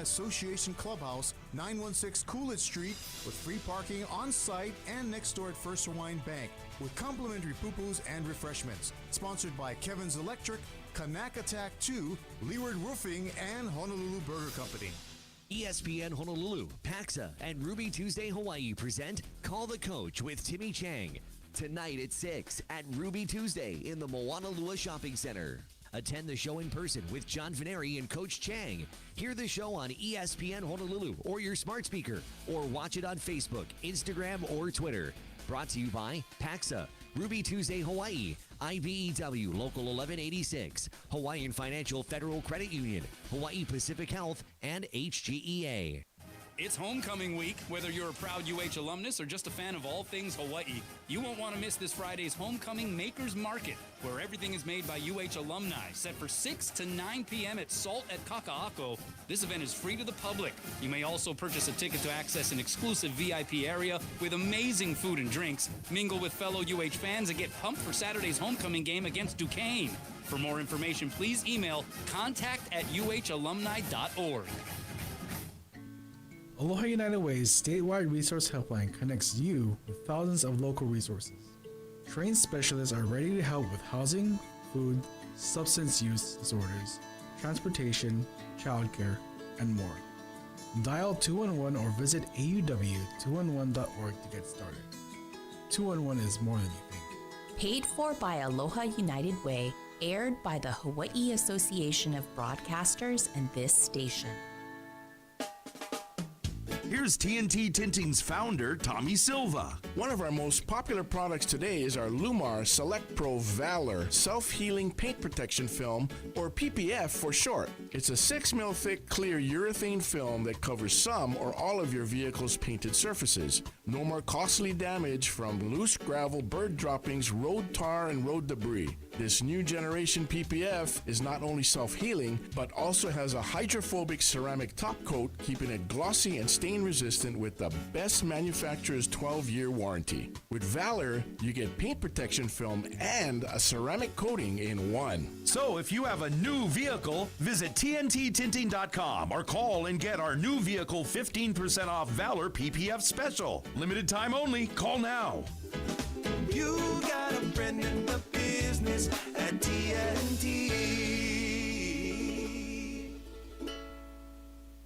Association Clubhouse, 916 Coolidge Street, with free parking on site and next door at First Hawaiian Bank, with complimentary pupus and refreshments. Sponsored by Kevin's Electric, Kanak Attack 2, Leeward Roofing, and Honolulu Burger Company. ESPN Honolulu, Pacxa, and Ruby Tuesday Hawaii present Call the Coach with Timmy Chang. Tonight at 6 at Ruby Tuesday in the Moanalua Shopping Center. Attend the show in person with John Veneri and Coach Chang. Hear the show on ESPN Honolulu or your smart speaker, or watch it on Facebook, Instagram, or Twitter. Brought to you by Pacxa, Ruby Tuesday Hawaii, IBEW Local 1186, Hawaiian Financial Federal Credit Union, Hawaii Pacific Health, and HGEA. It's homecoming week. Whether you're a proud UH alumnus or just a fan of all things Hawaii, you won't want to miss this Friday's Homecoming Makers Market, where everything is made by UH alumni, set for 6 to 9 p.m. at Salt at Kaka'ako. This event is free to the public. You may also purchase a ticket to access an exclusive VIP area with amazing food and drinks, mingle with fellow UH fans, and get pumped for Saturday's homecoming game against Duquesne. For more information, please email contact@uhalumni.org. Aloha United Way's statewide resource helpline connects you with thousands of local resources. Trained specialists are ready to help with housing, food, substance use disorders, transportation, childcare, and more. Dial 211 or visit AUW211.org to get started. 211 is more than you think. Paid for by Aloha United Way, aired by the Hawaii Association of Broadcasters and this station. Here's TNT Tinting's founder, Tommy Silva. One of our most popular products today is our Lumar Select Pro Valor Self-Healing Paint Protection Film, or PPF for short. It's a 6 mil thick clear urethane film that covers some or all of your vehicle's painted surfaces. No more costly damage from loose gravel, bird droppings, road tar, and road debris. This new generation PPF is not only self-healing, but also has a hydrophobic ceramic top coat, keeping it glossy and stain resistant with the best manufacturer's 12-year warranty. With Valor, you get paint protection film and a ceramic coating in one. So if you have a new vehicle, visit TNTTinting.com or call and get our new vehicle 15% off Valor PPF special. Limited time only. Call now. You got a friend in the business at TNT.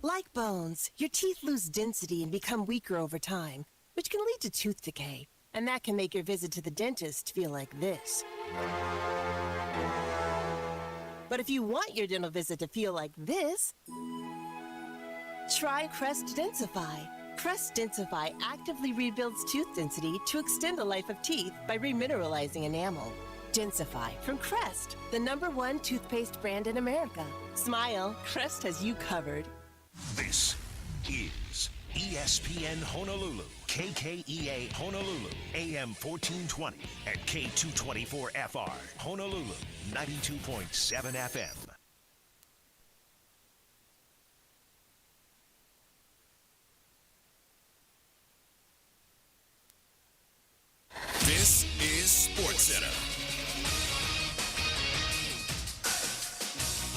Like bones, your teeth lose density and become weaker over time, which can lead to tooth decay. And that can make your visit to the dentist feel like this. But if you want your dental visit to feel like this, try Crest Densify. Crest Densify actively rebuilds tooth density to extend the life of teeth by remineralizing enamel. Densify from Crest, the #1 toothpaste brand in America. Smile, Crest has you covered. This is ESPN Honolulu, KKEA Honolulu, AM 1420 and K224FR, Honolulu, 92.7 FM. This is SportsCenter.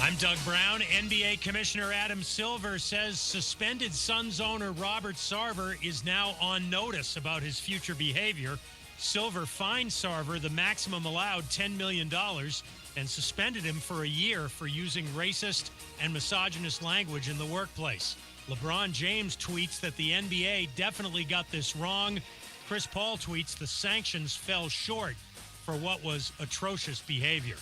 I'm Doug Brown. NBA Commissioner Adam Silver says suspended Suns owner Robert Sarver is now on notice about his future behavior. Silver fined Sarver the maximum allowed $10 million and suspended him for a year for using racist and misogynist language in the workplace. LeBron James tweets that the NBA definitely got this wrong. Chris Paul tweets the sanctions fell short for what was atrocious behavior.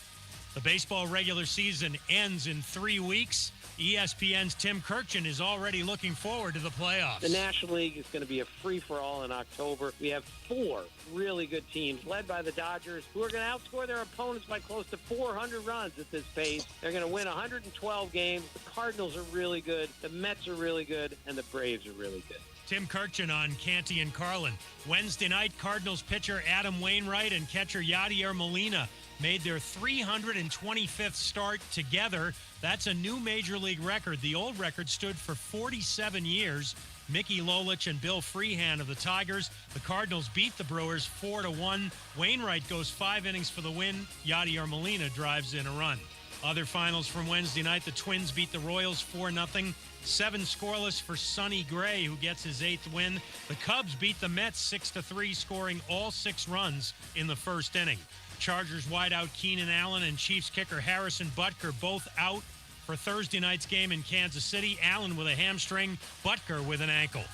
The baseball regular season ends in 3 weeks. ESPN's Tim Kirkjian is already looking forward to the playoffs. The National League is going to be a free-for-all in October. We have 4 really good teams, led by the Dodgers, who are going to outscore their opponents by close to 400 runs at this pace. They're going to win 112 games. The Cardinals are really good. The Mets are really good. And the Braves are really good. Tim Kirkjian on Canty and Carlin. Wednesday night, Cardinals pitcher Adam Wainwright and catcher Yadier Molina made their 325th start together. That's a new Major League record. The old record stood for 47 years. Mickey Lolich and Bill Freehan of the Tigers. The Cardinals beat the Brewers 4-1. Wainwright goes 5 innings for the win. Yadier Molina drives in a run. Other finals from Wednesday night, the Twins beat the Royals 4-0. 7 scoreless for Sonny Gray, who gets his 8th win. The Cubs beat the Mets 6-3, scoring all 6 runs in the first inning. Chargers wideout Keenan Allen and Chiefs kicker Harrison Butker both out for Thursday night's game in Kansas City. Allen with a hamstring, Butker with an ankle.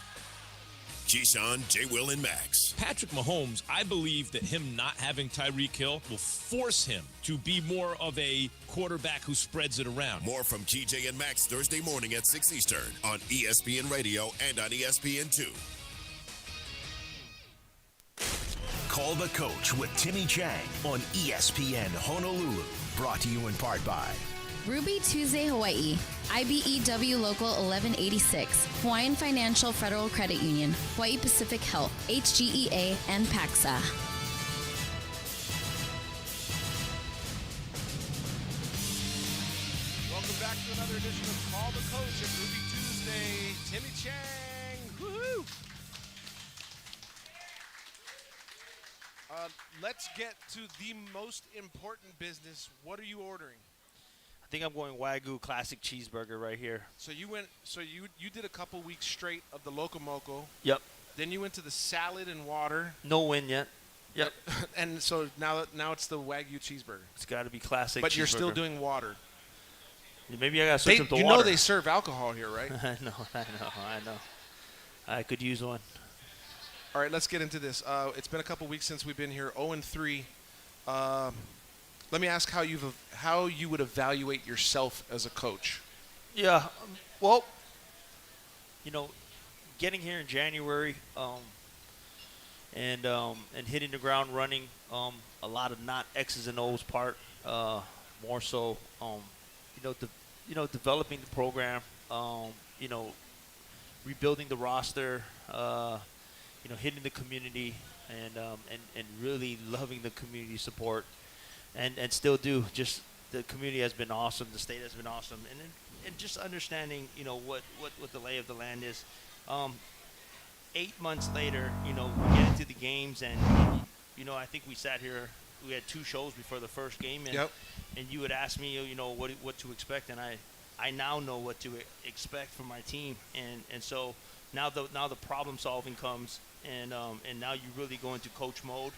Keyshawn, J. Will, and Max. Patrick Mahomes, I believe that him not having Tyreek Hill will force him to be more of a quarterback who spreads it around. More from TJ and Max Thursday morning at 6 Eastern on ESPN Radio and on ESPN2. Call the Coach with Timmy Chang on ESPN Honolulu. Brought to you in part by Ruby Tuesday, Hawaii, IBEW Local 1186, Hawaiian Financial Federal Credit Union, Hawaii Pacific Health, HGEA, and Pacxa. Welcome back to another edition of Call the Coach at Ruby Tuesday. Timmy Chang, woohoo! Let's get to the most important business. What are you ordering? I think I'm going Wagyu classic cheeseburger right here. So you went. So you did a couple weeks straight of the Loco Moco. Yep. Then you went to the salad and water. No win yet. Yep. And so now it's the Wagyu cheeseburger. It's got to be classic. But cheeseburger. You're still doing water. Maybe I got to switch up the water. You know they serve alcohol here, right? I know. I could use one. All right, let's get into this. It's been a couple weeks since we've been here. 0-3. Let me ask how you would evaluate yourself as a coach. Yeah, well, getting here in January and hitting the ground running, a lot of not X's and O's part, more so, developing the program, rebuilding the roster, hitting the community, and really loving the community support. And still do. Just the community has been awesome. The state has been awesome. And just understanding, what the lay of the land is. 8 months later, we get into the games. And, I think we sat here. We had 2 shows before the first game. And, and you would ask me, what to expect. And I now know what to expect from my team. And so now the problem solving comes. And now you really go into coach mode.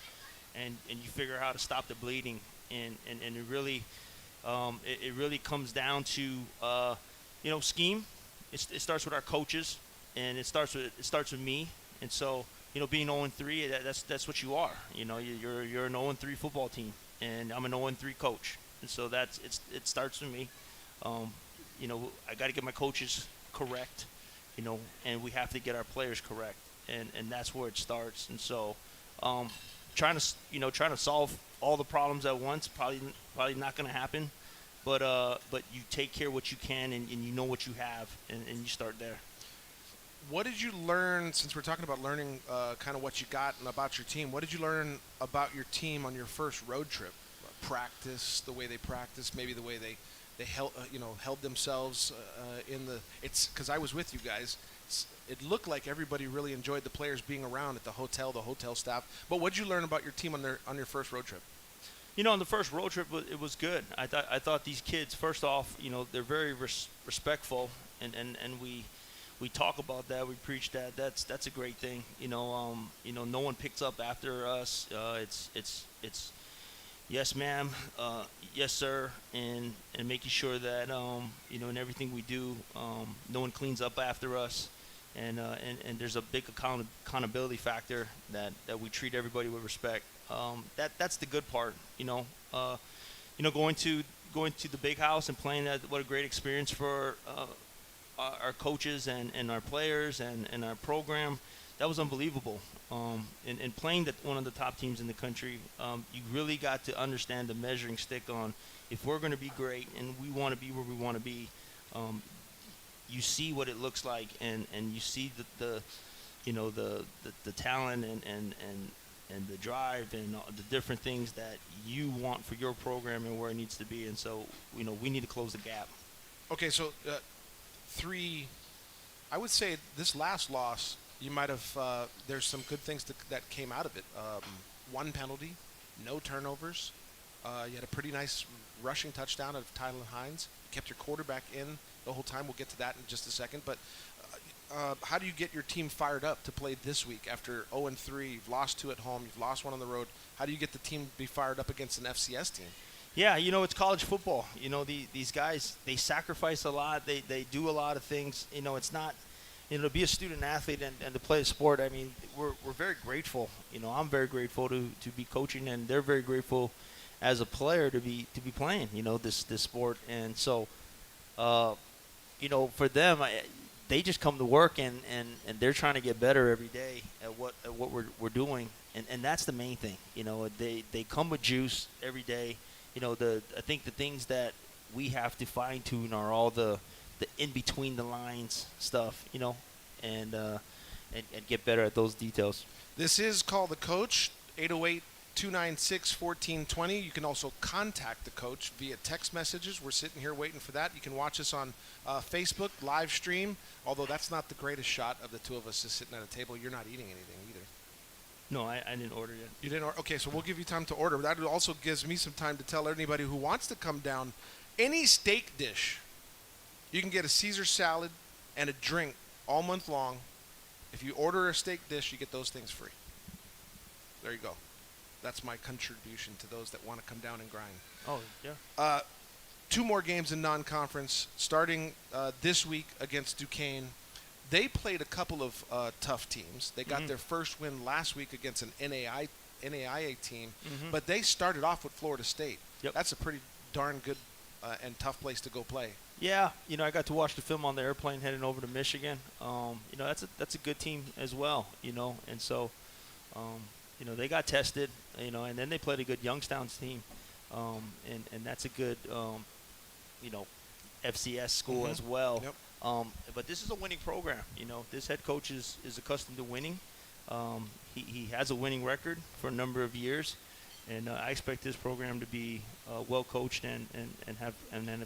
And you figure out how to stop the bleeding. And it really comes down to scheme. It starts with our coaches, and it starts with me. And so being 0-3, that's what you are. You're an 0-3 football team, and I'm an 0-3 coach. And so it starts with me. I got to get my coaches correct, and we have to get our players correct, and that's where it starts. And so trying to solve all the problems at once, probably not going to happen, but you take care of what you can, and you know what you have, and you start there. What did you learn, since we're talking about learning kind of what you got and about your team, what did you learn about your team on your first road trip? Practice, the way they practice, maybe the way they held themselves it's because I was with you guys. It looked like everybody really enjoyed the players being around at the hotel staff. But what did you learn about your team on your first road trip? On the first road trip, it was good. I thought these kids, first off, they're very respectful, and we talk about that. We preach that. That's a great thing. No one picks up after us. It's yes, ma'am, yes, sir, and making sure that in everything we do, no one cleans up after us. And there's a big accountability factor that we treat everybody with respect. That's the good part, going to the big house and playing that. What a great experience for our coaches and our players and our program. That was unbelievable. And playing one of the top teams in the country, you really got to understand the measuring stick on if we're going to be great and we want to be where we want to be. You see what it looks like, and you see the talent and the drive and the different things that you want for your program and where it needs to be. And so, we need to close the gap. Okay, so 3, I would say this last loss, you might have, there's some good things that came out of it. 1 penalty, no turnovers. You had a pretty nice rushing touchdown of Tylen Hines. You kept your quarterback in the whole time. We'll get to that in just a second. But how do you get your team fired up to play this week after 0-3? You've lost 2 at home. You've lost 1 on the road. How do you get the team to be fired up against an FCS team? Yeah, it's college football. These guys, they sacrifice a lot. They do a lot of things. It's not, to be a student athlete and to play a sport, I mean, we're very grateful. I'm very grateful to be coaching, and they're very grateful as a player to be playing, this sport. And so, for them, they just come to work and they're trying to get better every day at what we're doing. And that's the main thing. They come with juice every day. I think the things that we have to fine tune are all the in between the lines stuff, and get better at those details. This is Call the Coach, 808-296-1420. You can also contact the coach via text messages. We're sitting here waiting for that. You can watch us on Facebook live stream, although that's not the greatest shot of the two of us just sitting at a table. You're not eating anything either. No, I didn't order yet. You didn't order? Okay, so we'll give you time to order. That also gives me some time to tell anybody who wants to come down, any steak dish, you can get a Caesar salad and a drink all month long. If you order a steak dish, you get those things free. There you go. That's my contribution to those that want to come down and grind. Oh, yeah. 2 more games in non-conference, starting this week against Duquesne. They played a couple of tough teams. They got their first win last week against an NAIA team, but they started off with Florida State. Yep. That's a pretty darn good and tough place to go play. Yeah, I got to watch the film on the airplane heading over to Michigan. That's a good team as well, and so, they got tested, and then they played a good Youngstown's team, and that's a good, FCS school as well. Yep. But this is a winning program. This head coach is accustomed to winning. He has a winning record for a number of years, and I expect this program to be well coached and have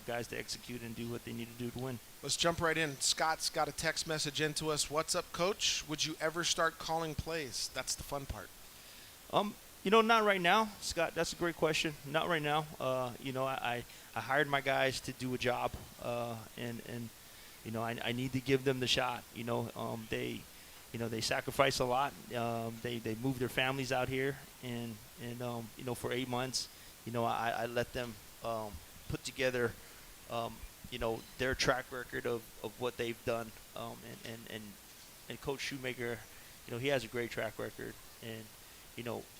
guys to execute and do what they need to do to win. Let's jump right in. Scott's got a text message into us. What's up, Coach? Would you ever start calling plays? That's the fun part. Not right now, Scott. That's a great question. Not right now. I hired my guys to do a job, and I need to give them the shot. They sacrifice a lot. They move their families out here, and for 8 months, I let them put together, their track record of what they've done. And Coach Shoemaker, he has a great track record, and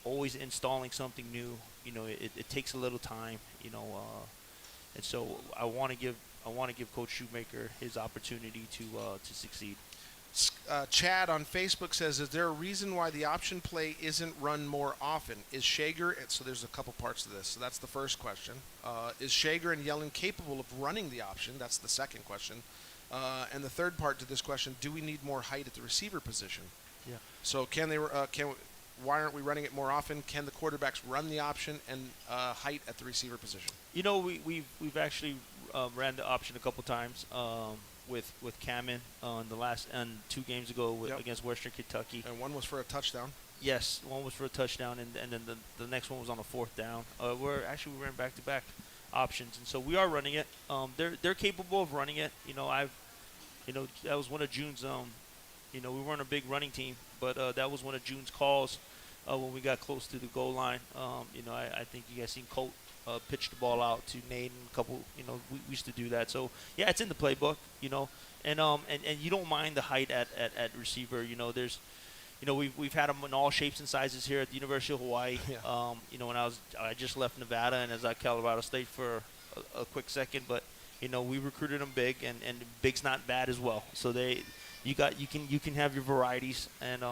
always installing something new. It takes a little time. And so I want to give Coach Shoemaker his opportunity to succeed. Chad on Facebook says, is there a reason why the option play isn't run more often? Is Shager, so there's a couple parts to this. So that's the first question. Is Shager and Yellen capable of running the option? That's the second question. And the third part to this question, do we need more height at the receiver position? Yeah. So why aren't we running it more often? Can the quarterbacks run the option and height at the receiver position? We've actually ran the option a couple times with Cameron on the last 2 games ago against Western Kentucky. And one was for a touchdown. Yes, one was for a touchdown, and then the next one was on a 4th down. We ran back-to-back options, and so we are running it. They're capable of running it. That was one of June's. We weren't a big running team, but that was one of June's calls when we got close to the goal line. I think you guys seen Colt pitch the ball out to Nate and a couple. We used to do that. So yeah, it's in the playbook. And you don't mind the height at receiver. There's. We've had them in all shapes and sizes here at the University of Hawaii. Yeah. When I just left Nevada and as I Colorado State for a quick second, but we recruited them big, and big's not bad as well. So you can have your varieties, and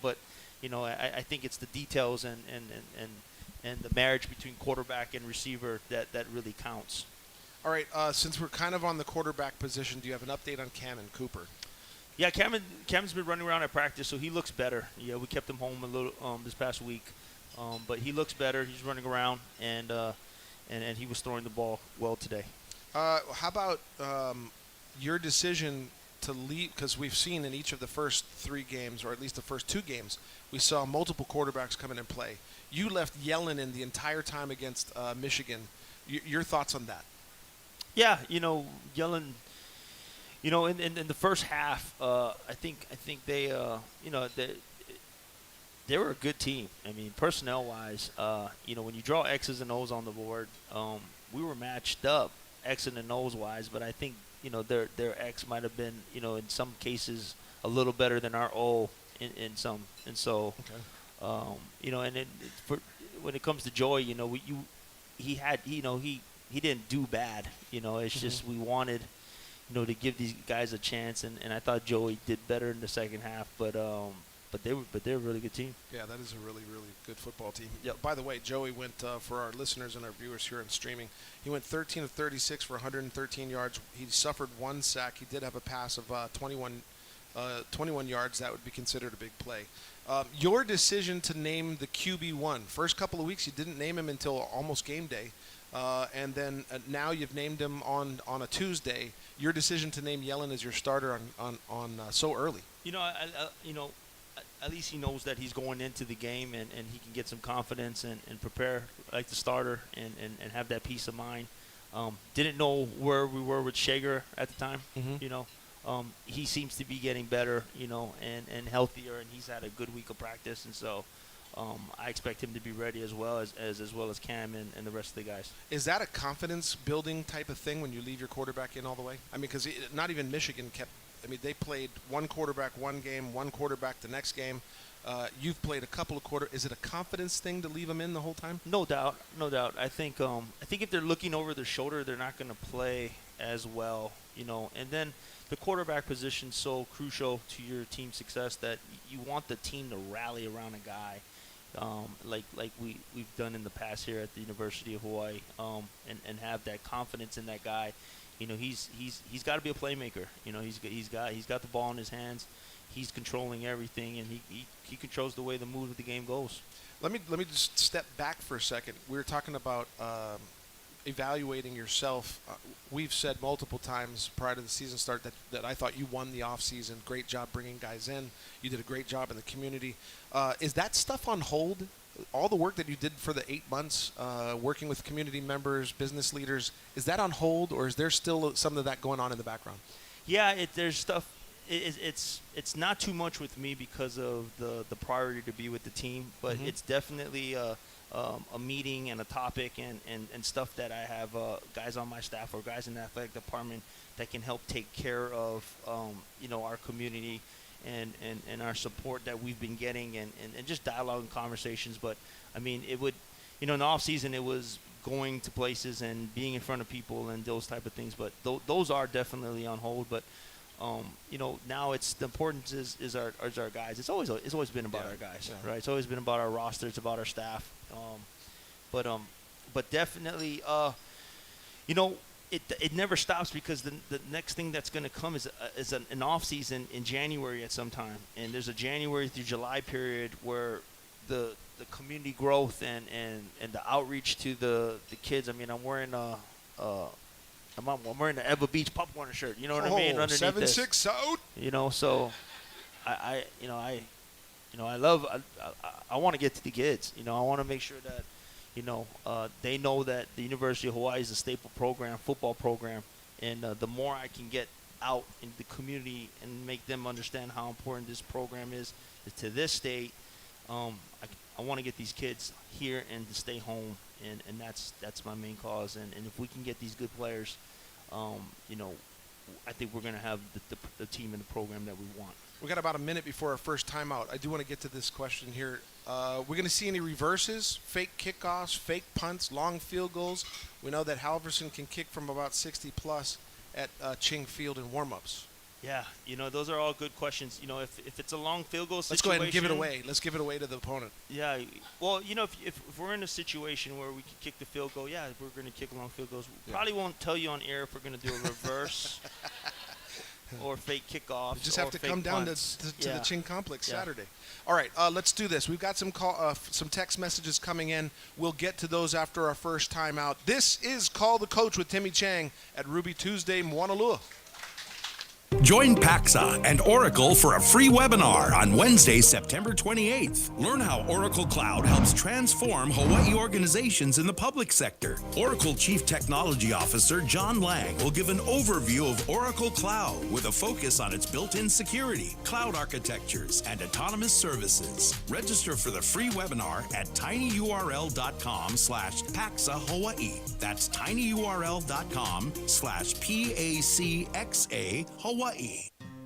but I think it's the details and the marriage between quarterback and receiver that really counts. All right, since we're kind of on the quarterback position, do you have an update on Cameron Cooper? Yeah, Cameron's been running around at practice, so he looks better. Yeah, we kept him home a little this past week, but he looks better. He's running around, and he was throwing the ball well today. How about your decision to leave? Because we've seen in each of the first 3 games, or at least the first 2 games, we saw multiple quarterbacks come in and play. You left Yellen in the entire time against Michigan. Your thoughts on that? Yeah, Yellen. In the first half, I think they, they were a good team. I mean, personnel-wise, when you draw X's and O's on the board, we were matched up X and O's wise, but I think their X might have been in some cases a little better than our O in some, and so when it comes to Joey, he didn't do bad. It's just we wanted to give these guys a chance, and I thought Joey did better in the second half, but they're a really good team. Yeah, that is a really, really good football team. Yeah. By the way, Joey went, for our listeners and our viewers here on streaming, he went 13 of 36 for 113 yards. He suffered one sack. He did have a pass of 21 yards. That would be considered a big play. Your decision to name the QB1. First couple of weeks, you didn't name him until almost game day. And then now you've named him on a Tuesday. Your decision to name Yellen as your starter on so early. At least he knows that he's going into the game and he can get some confidence and prepare like the starter and have that peace of mind. Didn't know where we were with Shager at the time. He seems to be getting better, and healthier, and he's had a good week of practice, and so I expect him to be ready as well as Cam and the rest of the guys. Is that a confidence-building type of thing when you leave your quarterback in all the way? I mean, because not even Michigan kept – I mean, they played one quarterback one game, one quarterback the next game. You've played a couple of quarter. Is it a confidence thing to leave them in the whole time? No doubt. I think if they're looking over their shoulder, they're not going to play as well, And then the quarterback position is so crucial to your team's success that you want the team to rally around a guy, like we've done in the past here at the University of Hawaii, and have that confidence in that guy. He's got to be a playmaker. He's got the ball in his hands. He's controlling everything, and he controls the way the mood of the game goes. Let me just step back for a second. We were talking about evaluating yourself. We've said multiple times prior to the season start that I thought you won the offseason. Great job bringing guys in. You did a great job in the community. Is that stuff on hold? All the work that you did for the 8 months, working with community members, business leaders, is that on hold, or is there still some of that going on in the background? Yeah, there's stuff. It's not too much with me because of the priority to be with the team, but it's definitely a meeting and a topic and stuff that I have guys on my staff or guys in the athletic department that can help take care of our community and our support that we've been getting and just dialogue and conversations. But I mean, it would, in the off season, it was going to places and being in front of people and those type of things. But those are definitely on hold. But now it's the importance is our guys. It's always been about our guys, right? It's always been about our roster. It's about our staff. But definitely, It never stops because the next thing that's going to come is an off season in January at some time, and there's a January through July period where the community growth and the outreach to the kids. I mean, I'm wearing I'm wearing the Eva Beach Pop Warner shirt. You know what I mean? Underneath 7-6 out. So I want to get to the kids. I want to make sure that. They know that the University of Hawaii is a staple program, football program, and the more I can get out in the community and make them understand how important this program is to this state, I want to get these kids here and to stay home, and that's my main cause. And if we can get these good players, I think we're going to have the team and the program that we want. We got about a minute before our first timeout. I do want to get to this question here. We're going to see any reverses, fake kickoffs, fake punts, long field goals. We know that Halverson can kick from about 60-plus at Ching Field in warm-ups. Yeah, those are all good questions. If it's a long field goal situation. Let's go ahead and give it away. Let's give it away to the opponent. Yeah, well, if we're in a situation where we can kick the field goal, yeah, we're going to kick long field goals. We probably won't tell you on air if we're going to do a reverse or fake kickoffs. You just have to come down to the Ching Complex Saturday. All right, let's do this. We've got some text messages coming in. We'll get to those after our first timeout. This is Call the Coach with Timmy Chang at Ruby Tuesday, Moanalua. Join Pacxa and Oracle for a free webinar on Wednesday, September 28th. Learn how Oracle Cloud helps transform Hawaii organizations in the public sector. Oracle Chief Technology Officer John Lang will give an overview of Oracle Cloud with a focus on its built-in security, cloud architectures, and autonomous services. Register for the free webinar at tinyurl.com/Pacxa Hawaii. That's tinyurl.com/PACXA Hawaii.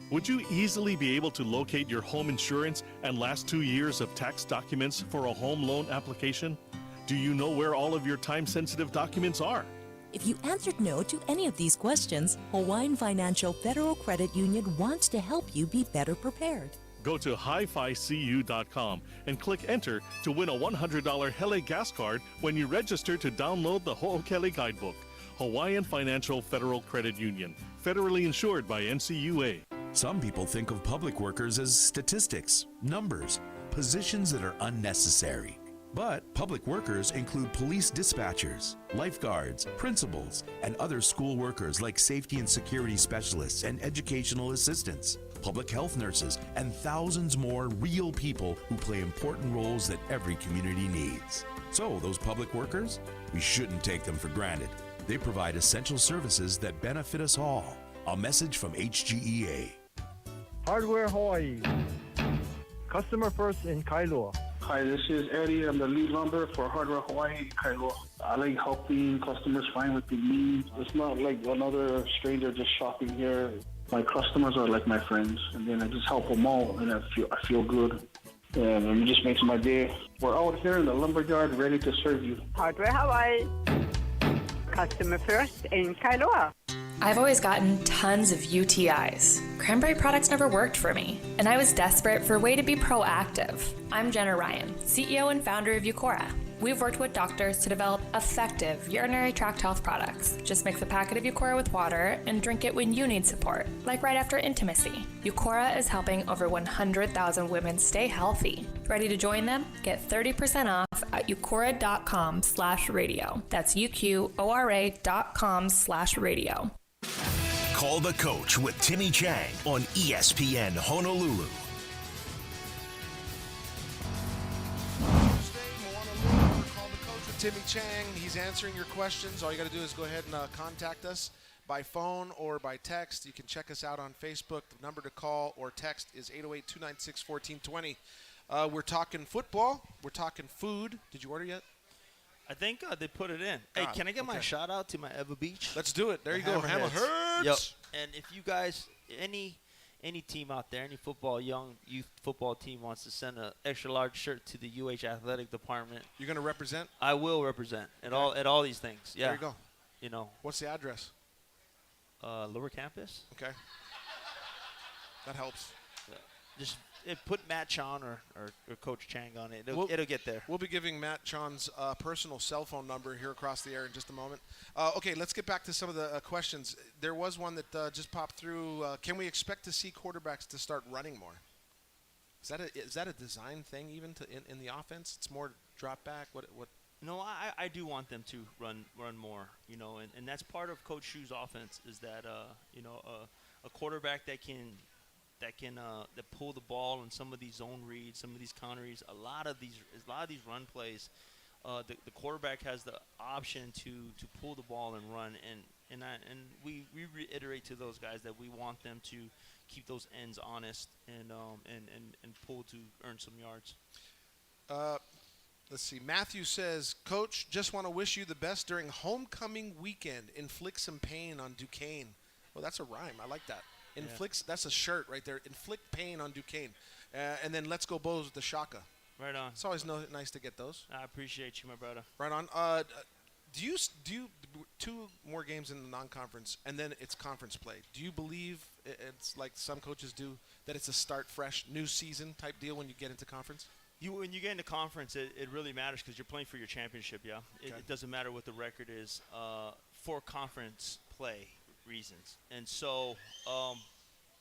Would you easily be able to locate your home insurance and last 2 years of tax documents for a home loan application? Do you know where all of your time-sensitive documents are? If you answered no to any of these questions, Hawaiian Financial Federal Credit Union wants to help you be better prepared. Go to hificu.com and click enter to win a $100 Hele gas card when you register to download the Ho'okele Guidebook. Hawaiian Financial Federal Credit Union, federally insured by NCUA. Some people think of public workers as statistics, numbers, positions that are unnecessary. But public workers include police dispatchers, lifeguards, principals, and other school workers like safety and security specialists and educational assistants, public health nurses, and thousands more real people who play important roles that every community needs. So those public workers, we shouldn't take them for granted. They provide essential services that benefit us all. A message from HGEA. Hardware Hawaii. Customer first in Kailua. Hi, this is Eddie. I'm the lead lumber for Hardware Hawaii, Kailua. I like helping customers find what they need. It's not like another stranger just shopping here. My customers are like my friends, and then I just help them all, and I feel good. And it just makes my day. We're out here in the lumberyard ready to serve you. Hardware Hawaii. Customer first in Kailua. I've always gotten tons of UTIs. Cranberry products never worked for me, and I was desperate for a way to be proactive. I'm Jenna Ryan, CEO and founder of Eucora. We've worked with doctors to develop effective urinary tract health products. Just mix a packet of Eucora with water and drink it when you need support, like right after intimacy. Eucora is helping over 100,000 women stay healthy. Ready to join them? Get 30% off at eucora.com/radio. That's UQORA.com/radio. Call the Coach with Timmy Chang on ESPN Honolulu. Timmy Chang, he's answering your questions. All you got to do is go ahead and contact us by phone or by text. You can check us out on Facebook. The number to call or text is 808-296-1420. We're talking football. We're talking food. Did you order yet? I think they put it in. Hey, can I get my shout out to my Eva Beach? Let's do it. There you go. Hammerheads. Yep. And if you guys, any team out there, any young youth football team wants to send an extra large shirt to the UH athletic department, you're going to represent? I will represent at all these things. Yeah. There you go. You know. What's the address? Lower campus. Okay. That helps. Just put Matt Chong or Coach Chang on it. It'll get there. We'll be giving Matt Chong's personal cell phone number here across the air in just a moment. Okay, let's get back to some of the questions. There was one that just popped through. Can we expect to see quarterbacks to start running more? Is that a design thing even in the offense? It's more drop back. What? No, I do want them to run more. You know, and that's part of Coach Shu's offense is that a quarterback that can pull the ball in some of these zone reads, some of these counter reads, a lot of these run plays, the quarterback has the option to pull the ball and run, and we reiterate to those guys that we want them to keep those ends honest and pull to earn some yards. Let's see. Matthew says, Coach, just want to wish you the best during homecoming weekend. Inflict some pain on Duquesne. Well, that's a rhyme. I like that. Inflicts. That's a shirt right there. Inflict pain on Duquesne, and then let's go Bows with the shaka. Right on. It's always nice to get those. I appreciate you, my brother. Right on. Do you 2 more games in the non-conference and then it's conference play? Do you believe it's like some coaches do that it's a start fresh new season type deal when you get into conference? When you get into conference, it really matters because you're playing for your championship. Yeah, okay. It doesn't matter what the record is for conference play reasons, and so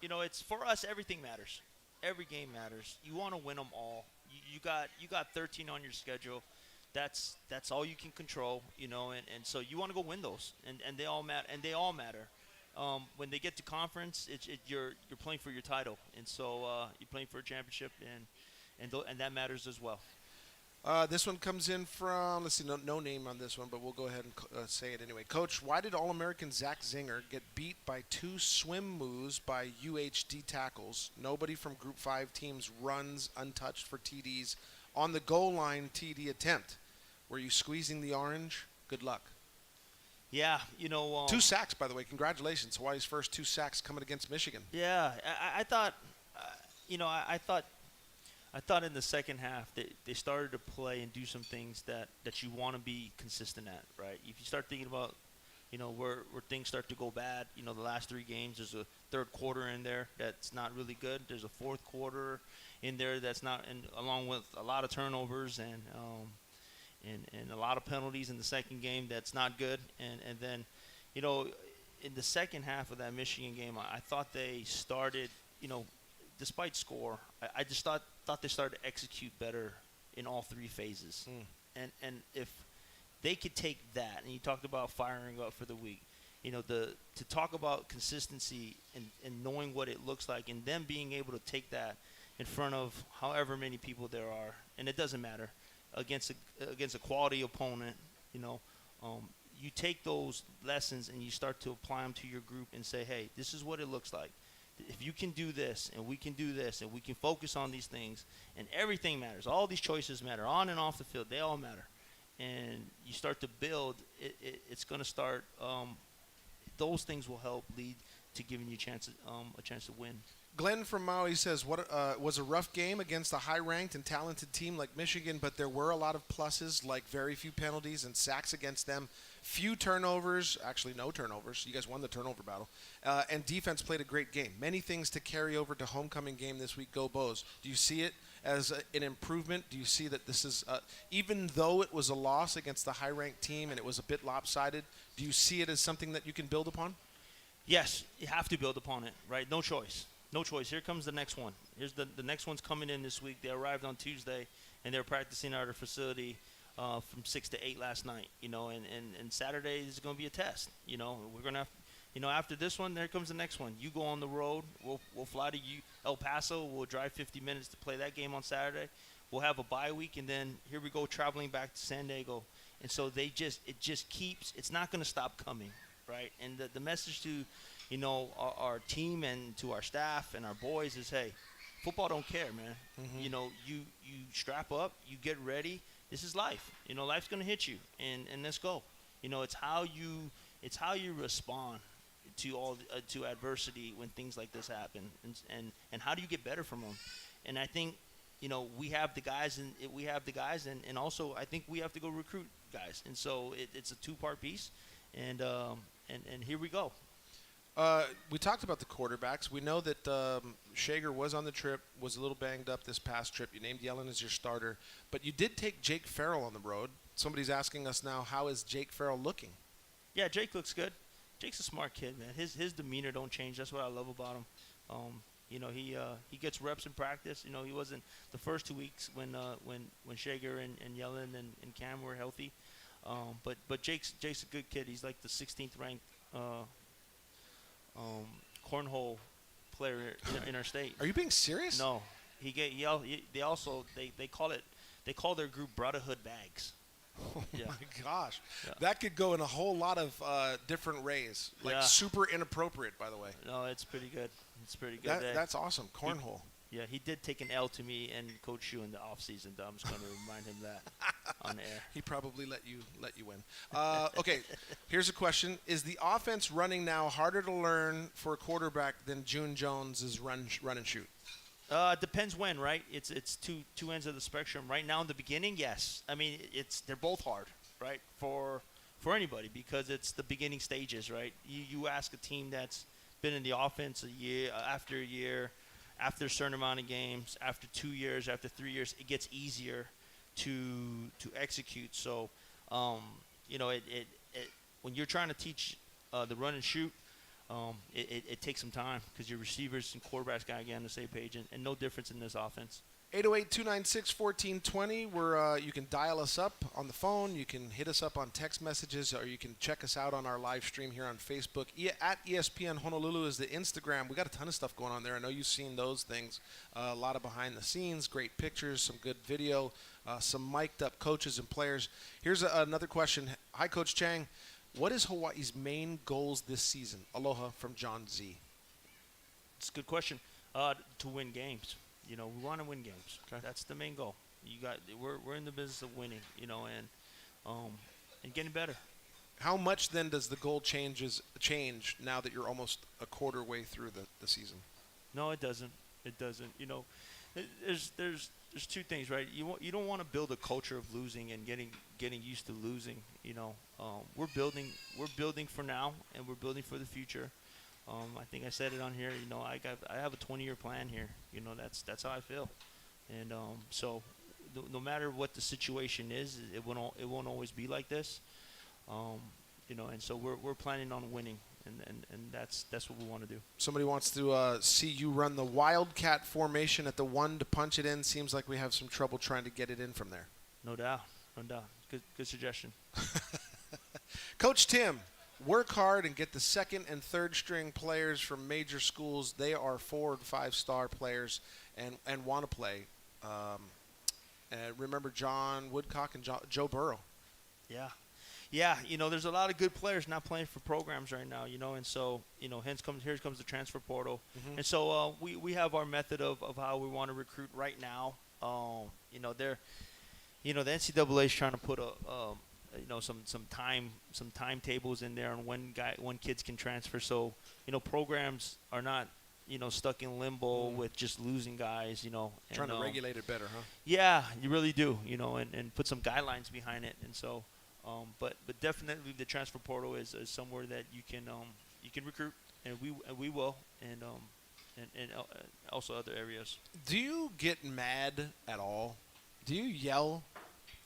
it's for us. Everything matters. Every game matters. You want to win them all. You got 13 on your schedule. That's all you can control. And so you want to go win those, and they all matter. when they get to conference, you're playing for your title, and so you're playing for a championship, and that matters as well. This one comes in from, let's see, no name on this one, but we'll go ahead and say it anyway. Coach, why did All-American Zach Zinger get beat by 2 swim moves by UHD tackles? Nobody from Group 5 teams runs untouched for TDs on the goal line TD attempt. Were you squeezing the orange? Good luck. Yeah, 2 sacks, by the way. Congratulations. Hawaii's first 2 sacks coming against Michigan. Yeah, I thought, I thought in the second half that they started to play and do some things that you want to be consistent at, right? If you start thinking about, where things start to go bad, the last 3 games, there's a third quarter in there that's not really good. There's a fourth quarter in there that's not, and along with a lot of turnovers and a lot of penalties in the second game that's not good. And then, in the second half of that Michigan game, I thought they started, despite score, I just thought they started to execute better in all 3 phases. And if they could take that, and you talked about firing up for the week, to talk about consistency and knowing what it looks like, and them being able to take that in front of however many people there are, and it doesn't matter, against a quality opponent, you take those lessons and you start to apply them to your group and say, hey, this is what it looks like. If you can do this, and we can do this, and we can focus on these things, and everything matters. All these choices matter, on and off the field. They all matter. And you start to build, it's going to start, those things will help lead to giving you a chance to win. Glenn from Maui says, "What was a rough game against a high-ranked and talented team like Michigan, but there were a lot of pluses, like very few penalties and sacks against them, few turnovers, actually no turnovers. You guys won the turnover battle, and defense played a great game. Many things to carry over to homecoming game this week. Go Bows. Do you see it as an improvement? Do you see that this is, even though it was a loss against the high-ranked team and it was a bit lopsided, do you see it as something that you can build upon?" Yes, you have to build upon it, right? No choice. No choice. Here comes the next one. Here's the next one's coming in this week. They arrived on Tuesday, and they're practicing at our facility from 6 to 8 last night. And Saturday is going to be a test. We're going to have, after this one, there comes the next one. You go on the road. We'll fly to El Paso. We'll drive 50 minutes to play that game on Saturday. We'll have a bye week, and then here we go traveling back to San Diego. And so it just keeps. It's not going to stop coming, right? And the message to our team and to our staff and our boys is, hey, football don't care, man. Mm-hmm. You strap up, you get ready. This is life. Life's gonna hit you, and let's go. It's how you respond to to adversity when things like this happen, and how do you get better from them? And I think we have the guys, and also I think we have to go recruit guys, and so it's a 2-part piece, and here we go. We talked about the quarterbacks. We know that Shager was on the trip, was a little banged up this past trip. You named Yellen as your starter, but you did take Jake Farrell on the road. Somebody's asking us now, how is Jake Farrell looking? Yeah, Jake looks good. Jake's a smart kid, man. His demeanor don't change. That's what I love about him. He gets reps in practice. He wasn't the first 2 weeks when Shager and Yellen and Cam were healthy. But Jake's a good kid. He's like the 16th ranked cornhole player in our state. Are you being serious? No, they call their group Brotherhood Bags. Oh my gosh, that could go in a whole lot of different ways. Super inappropriate, by the way. No, it's pretty good. It's pretty good. That's awesome. Cornhole. He did take an L to me and Coach Shu in the off season. I'm just going to remind him that on air. He probably let you win. Okay, here's a question: is the offense running now harder to learn for a quarterback than June Jones's run and shoot? Depends when, right? It's two ends of the spectrum. Right now in the beginning, yes. I mean, they're both hard, right, for anybody, because it's the beginning stages, right? You ask a team that's been in the offense a year, after a certain amount of games, after 2 years, after 3 years, it gets easier to execute. So, when you're trying to teach the run and shoot, it takes some time, because your receivers and quarterbacks got to get on the same page, and no difference in this offense. 808-296-1420, where you can dial us up on the phone. You can hit us up on text messages, or you can check us out on our live stream here on Facebook. At ESPN Honolulu is the Instagram. We got a ton of stuff going on there. I know you've seen those things. A lot of behind the scenes, great pictures, some good video, some mic'd up coaches and players. Here's another question. Hi, Coach Chang. What is Hawaii's main goals this season? Aloha from John Z. It's a good question. To win games. We want to win games. Okay. That's the main goal. We're in the business of winning, and getting better. How much then does the goal change now that you're almost a quarter way through the season? No, it doesn't. It doesn't. There's two things, right? You don't want to build a culture of losing and getting used to losing. We're building for now, and we're building for the future. I think I said it on here. I have a 20-year plan here. That's how I feel, and so no matter what the situation is, it won't always be like this. And so we're planning on winning, and that's what we want to do. Somebody wants to see you run the Wildcat formation at the 1 to punch it in. Seems like we have some trouble trying to get it in from there. No doubt. Good suggestion. Coach Tim. Work hard and get the second and third string players from major schools. They are 4 and 5 star players and want to play. And remember John Woodcock and Joe Burrow. Yeah. There's a lot of good players not playing for programs right now. And so here comes the transfer portal. Mm-hmm. And so we have our method of how we want to recruit right now. The NCAA is trying to put some timetables in there on when kids can transfer. So programs are not stuck in limbo with just losing guys. Trying to regulate it better, huh? Yeah, you really do. And put some guidelines behind it. And so, but definitely the transfer portal is somewhere that you can recruit, and we will, and also other areas. Do you get mad at all? Do you yell?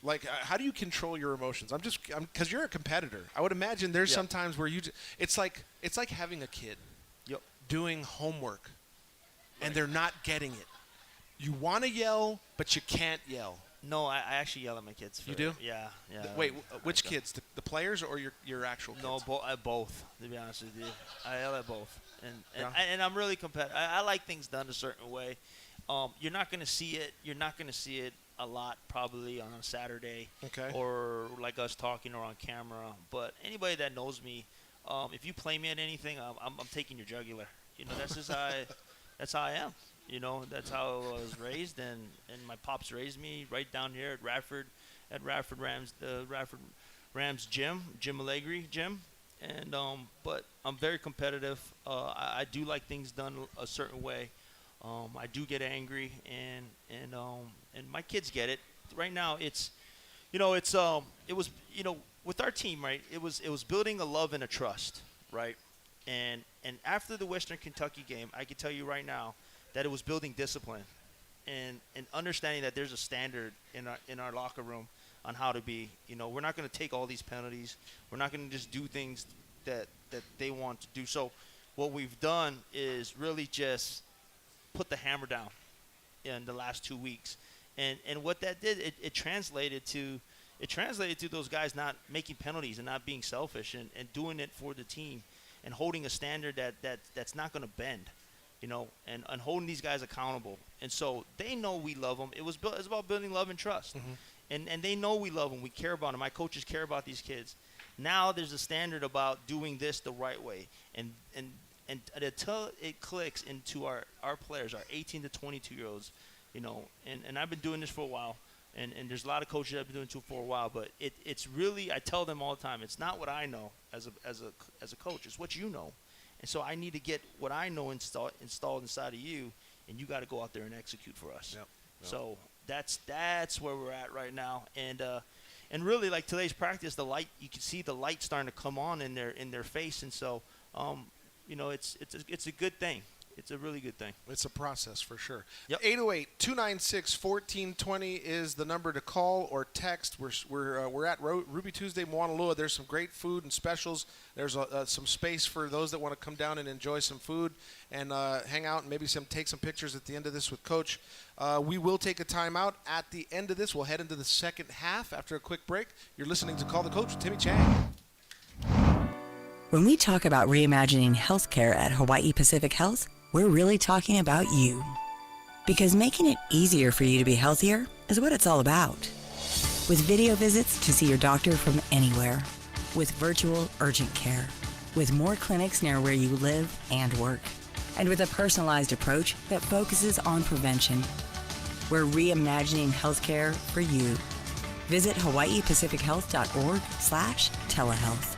Like, how do you control your emotions? Because you're a competitor. I would imagine there's some times where it's like having a kid doing homework, and they're not getting it. You want to yell, but you can't yell. No, I actually yell at my kids. You do? Yeah. Wait, which kids? The players or your actual kids? No, both. To be honest with you, I yell at both, and I'm really competitive. I like things done a certain way. You're not going to see it. You're not going to see it a lot probably on a Saturday, or like us talking or on camera. But anybody that knows me, if you play me at anything, I'm taking your jugular. That's just that's how I am. That's how I was raised, and my pops raised me right down here at Radford Rams Jim Allegri Gym, and but I'm very competitive. I do like things done a certain way. I do get angry, and my kids get it. Right now, it was with our team, right? It was building a love and a trust, right? And after the Western Kentucky game, I can tell you right now that it was building discipline, and understanding that there's a standard in our locker room on how to be. We're not going to take all these penalties. We're not going to just do things that they want to do. So what we've done is really just put the hammer down in the last 2 weeks, and what that did, it translated to those guys not making penalties and not being selfish, and doing it for the team, and holding a standard that's not going to bend, and holding these guys accountable. And so they know we love them. It's about building love and trust, and they know we love them. We care about them. My coaches care about these kids. Now there's a standard about doing this the right way, and until it clicks into our players, our 18 to 22-year-olds, and I've been doing this for a while, and there's a lot of coaches that have been doing it for a while, but it's really, I tell them all the time, it's not what I know as a coach, it's what you know. And so I need to get what I know installed inside of you, and you got to go out there and execute for us. Yep. So that's where we're at right now, and really, like today's practice, the light, you can see the light starting to come on in their face, and so it's a good thing. it's a really good thing. It's a process for sure. Yep. 808-296-1420 is the number to call or text. We're at Ruby Tuesday, Moanalua. There's some great food and specials. There's some space for those that want to come down and enjoy some food and hang out and maybe take some pictures at the end of this with Coach. We will take a timeout at the end of this. We'll head into the second half after a quick break. You're listening to Call the Coach with Timmy Chang. When we talk about reimagining healthcare at Hawaii Pacific Health, we're really talking about you. Because making it easier for you to be healthier is what it's all about. With video visits to see your doctor from anywhere. With virtual urgent care. With more clinics near where you live and work. And with a personalized approach that focuses on prevention. We're reimagining healthcare for you. Visit hawaiipacifichealth.org/telehealth.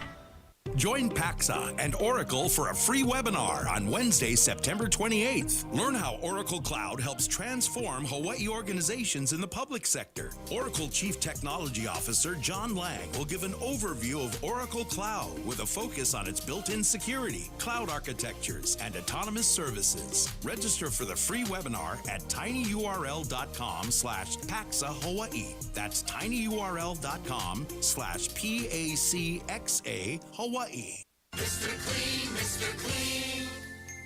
Join Pacxa and Oracle for a free webinar on Wednesday, September 28th. Learn how Oracle Cloud helps transform Hawaii organizations in the public sector. Oracle Chief Technology Officer John Lang will give an overview of Oracle Cloud with a focus on its built-in security, cloud architectures, and autonomous services. Register for the free webinar at tinyurl.com/Pacxa Hawaii. That's tinyurl.com/PACXA Hawaii. Mr. Clean, Mr. Clean.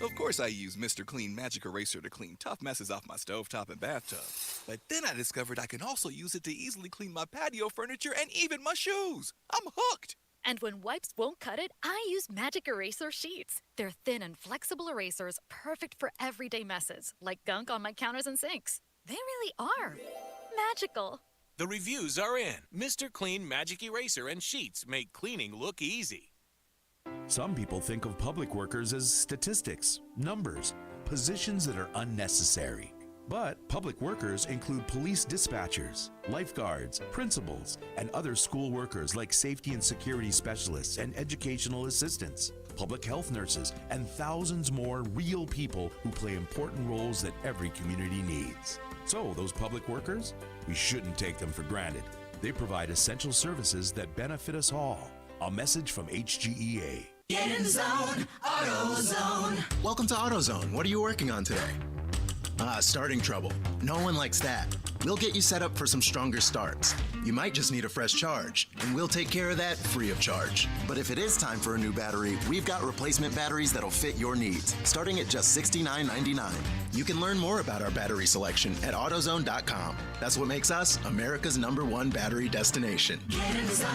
Of course I use Mr. Clean Magic Eraser to clean tough messes off my stovetop and bathtub. But then I discovered I can also use it to easily clean my patio furniture and even my shoes. I'm hooked. And when wipes won't cut it, I use Magic Eraser Sheets. They're thin and flexible erasers, perfect for everyday messes, like gunk on my counters and sinks. They really are magical. The reviews are in. Mr. Clean Magic Eraser and Sheets make cleaning look easy. Some people think of public workers as statistics, numbers, positions that are unnecessary. But public workers include police dispatchers, lifeguards, principals, and other school workers like safety and security specialists and educational assistants, public health nurses, and thousands more real people who play important roles that every community needs. So those public workers, we shouldn't take them for granted. They provide essential services that benefit us all. A message from HGEA. Get in the zone, AutoZone. Welcome to AutoZone. What are you working on today? Starting trouble. No one likes that. We'll get you set up for some stronger starts. You might just need a fresh charge, and we'll take care of that free of charge. But if it is time for a new battery, we've got replacement batteries that'll fit your needs, starting at just $69.99. You can learn more about our battery selection at AutoZone.com. That's what makes us America's #1 battery destination. Get in the zone,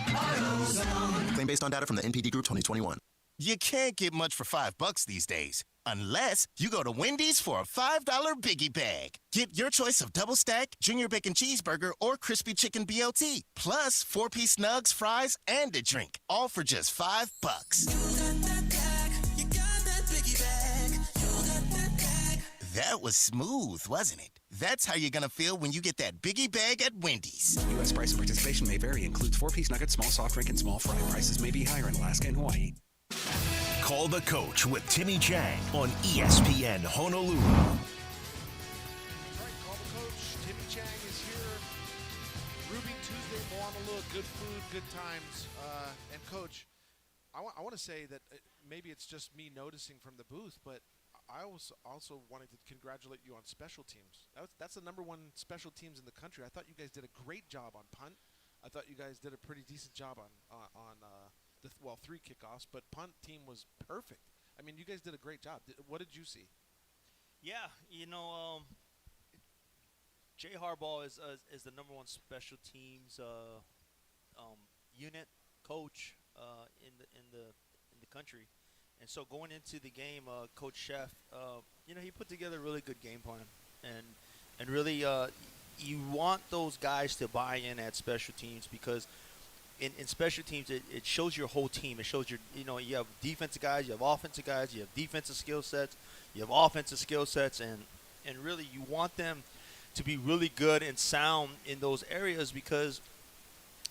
AutoZone. Claim based on data from the NPD Group 2021. You can't get much for $5 these days, unless you go to Wendy's for a $5 Biggie Bag. Get your choice of double stack, junior bacon cheeseburger, or crispy chicken BLT, plus 4-piece nugs, fries, and a drink, all for just $5. That was smooth, wasn't it? That's how you're gonna feel when you get that Biggie Bag at Wendy's. U.S. price and participation may vary. Includes 4-piece nuggets, small soft drink, and small fry. Prices may be higher in Alaska and Hawaii. Call the Coach with Timmy Chang on ESPN Honolulu. Call the Coach. Timmy Chang is here. Ruby Tuesday, Moanalua, good food, good times. And Coach, I want to say that maybe it's just me noticing from the booth, but I was also wanting to congratulate you on special teams. That's the #1 special teams in the country. I thought you guys did a great job on punt. I thought you guys did a pretty decent job on 3 kickoffs, but punt team was perfect. I mean, you guys did a great job. What did you see? Yeah, Jay Harbaugh is the #1 special teams unit coach in the country, and so going into the game, Coach Chef, he put together a really good game plan, and really you want those guys to buy in at special teams because. In special teams, it shows your whole team. It shows you have defensive guys, you have offensive guys, you have defensive skill sets, you have offensive skill sets, and really you want them to be really good and sound in those areas because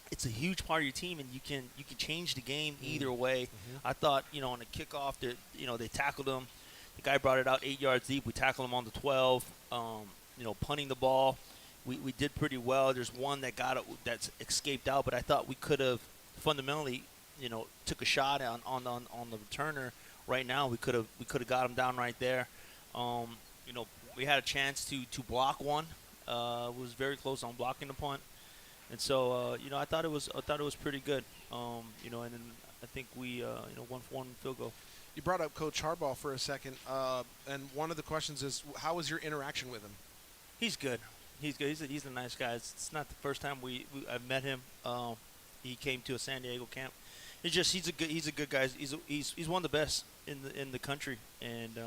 it's a huge part of your team, and you can change the game either way. Mm-hmm. I thought on the kickoff, they tackled him. The guy brought it out 8 yards deep. We tackled him on the 12. Punting the ball. We did pretty well. There's one that's escaped out, but I thought we could have fundamentally, took a shot on the returner right now. We could have got him down right there. You know, we had a chance to block one. Was very close on blocking the punt, and so you know, I thought it was pretty good. You know, and then I think we you know, won for one field goal. You brought up Coach Harbaugh for a second, and one of the questions is, how was your interaction with him? He's good. He's good. He's a nice guy. It's not the first time I've met him. He came to a San Diego camp. He's a good guy. He's one of the best in the country, and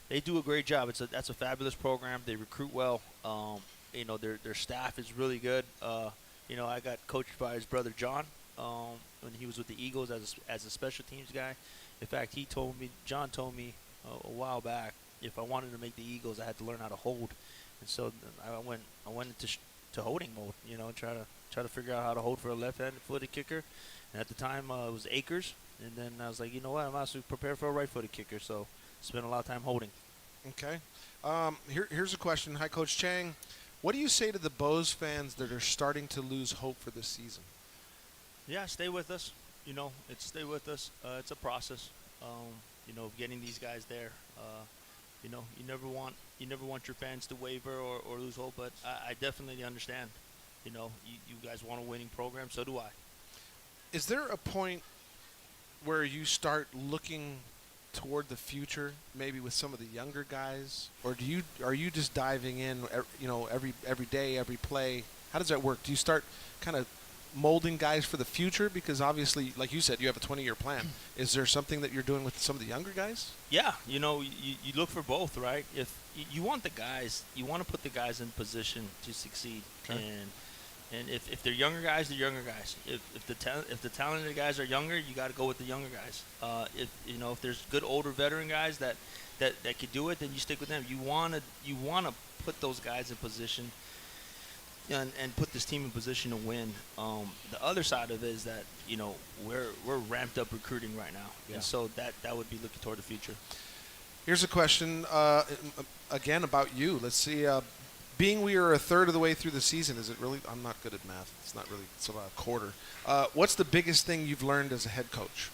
they do a great job. That's a fabulous program. They recruit well. You know, their staff is really good. You know, I got coached by his brother John when he was with the Eagles as a special teams guy. In fact, John told me a while back, if I wanted to make the Eagles, I had to learn how to hold. And so I went into holding mode, you know, try to figure out how to hold for a left-handed footed kicker. And at the time, it was Akers. And then I was like, you know what, I'm also prepared for a right-footed kicker. So spent a lot of time holding. Okay. Here's a question. Hi, Coach Chang. What do you say to the Bows fans that are starting to lose hope for this season? Yeah, stay with us. You know, stay with us. It's a process. You know, getting these guys there. You know, you never want your fans to waver or lose hope, but I definitely understand. You know, you guys want a winning program, so do I. Is there a point where you start looking toward the future, maybe with some of the younger guys, or are you just diving in, you know, every day, every play? How does that work? Do you start kind of molding guys for the future? Because obviously, like you said, you have a 20-year plan. Is there something that you're doing with some of the younger guys? Yeah, you know, you look for both, right? If you want the guys, you want to put the guys in position to succeed. Okay. And if they're younger guys, they're younger guys. If the talented guys are younger, you got to go with the younger guys. If there's good older veteran guys that could do it, then you stick with them. You want to put those guys in position and put this team in position to win. The other side of it is that, you know, we're ramped up recruiting right now, Yeah. and so that would be looking toward the future. Here's a question again about you. Let's see. Being we are a third of the way through the season, is it really? I'm not good at math. It's not really. It's about a quarter. What's the biggest thing you've learned as a head coach?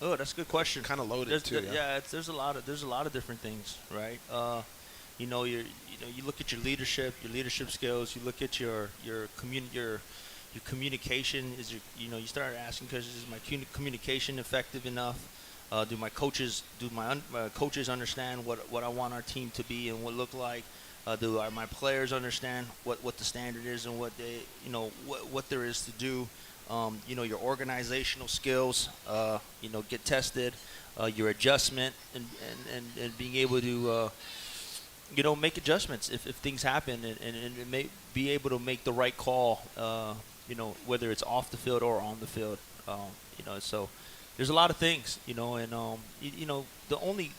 Oh, that's a good question. Kind of loaded too. There's a lot of different things, right? You know, you look at your leadership skills. You look at your communication. You start asking questions. Is my communication effective enough? Do my coaches understand what I want our team to be and what look like? Do my players understand what the standard is and what they, you know, what there is to do? You know, your organizational skills, you know, get tested. Your adjustment and being able to, you know, make adjustments if things happen and may be able to make the right call. You know, whether it's off the field or on the field. You know, so. There's a lot of things, you know, and you know, the only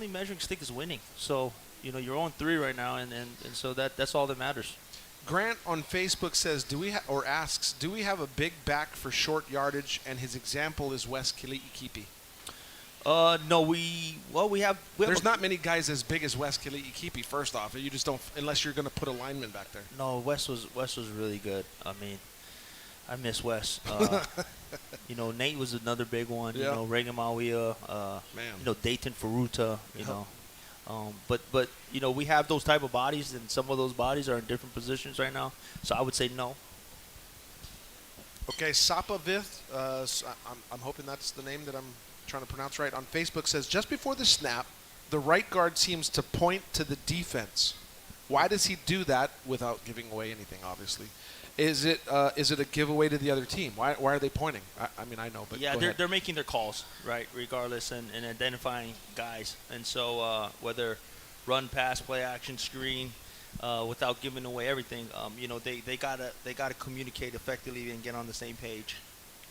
measuring stick is winning. So, you know, you're on 3 right now, and so that's all that matters. Grant on Facebook says, asks, do we have a big back for short yardage? And his example is Wes Kili'ikipi. No, we have. There's not many guys as big as Wes Kili'ikipi. First off, you just don't, unless you're going to put a lineman back there. No, Wes was really good. I mean, I miss Wes. You know, Nate was another big one. Yeah. You know, Reagan Mawia. You know, Dayton Faruta. You know, but you know, we have those type of bodies, and some of those bodies are in different positions right now. So I would say no. Okay, Sapa Vith. I'm hoping that's the name that I'm trying to pronounce right. On Facebook says, just before the snap, the right guard seems to point to the defense. Why does he do that without giving away anything? Obviously. Is it a giveaway to the other team? Why are they pointing? I mean, I know, but yeah, they're making their calls, right, regardless, and identifying guys. And so whether run, pass, play action, screen, without giving away everything, you know, they gotta communicate effectively and get on the same page.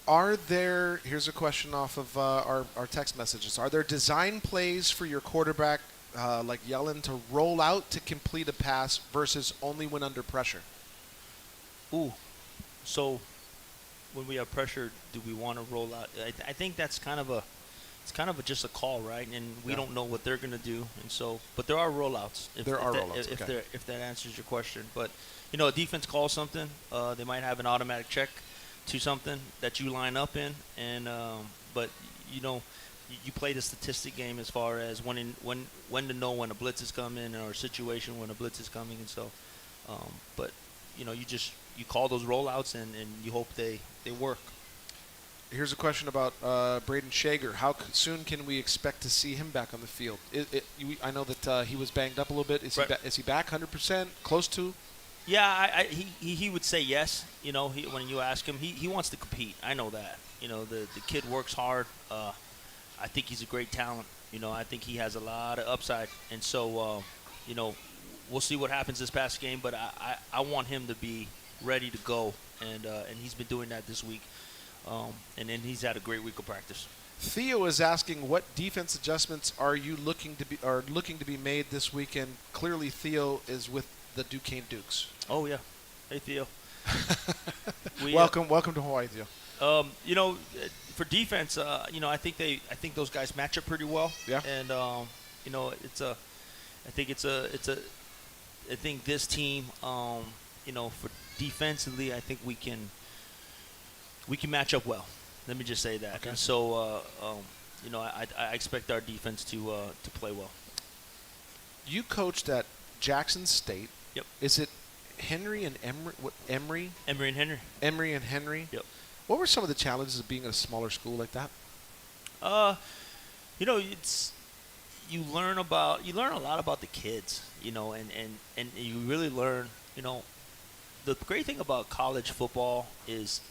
Here's a question off of our text messages. Are there design plays for your quarterback, like Yellen, to roll out to complete a pass versus only when under pressure? Ooh, so when we have pressure, do we want to roll out? I think that's kind of just a call, right? And we don't know what they're going to do, and so, but there are rollouts. If that answers your question, but you know, a defense calls something, they might have an automatic check to something that you line up in, and but you know, you play the statistic game as far as when to know when a blitz is coming or a situation when a blitz is coming, and so. But you call those rollouts and you hope they work. Here's a question about Braden Shager. How soon can we expect to see him back on the field? I know that he was banged up a little bit. Is he back 100%? Close to? Yeah, he would say yes. When you ask him, he wants to compete. I know that. The kid works hard. I think he's a great talent. I think he has a lot of upside. And so, we'll see what happens this past game. But I want him to be ready to go, and he's been doing that this week. And then he's had a great week of practice. Theo is asking, what defense adjustments are you looking to be made this weekend? Clearly, Theo is with the Duquesne Dukes. Oh yeah, hey Theo. Welcome to Hawaii, Theo. For defense, I think those guys match up pretty well. Yeah. And I think this team, for defensively, I think we can match up well. Let me just say that. Okay. And so, I expect our defense to play well. You coached at Jackson State. Yep. Is it Henry and Emory? Emory? Emory and Henry. Emory and Henry. Yep. What were some of the challenges of being at a smaller school like that? You learn a lot about the kids, and you really learn, the great thing about college football is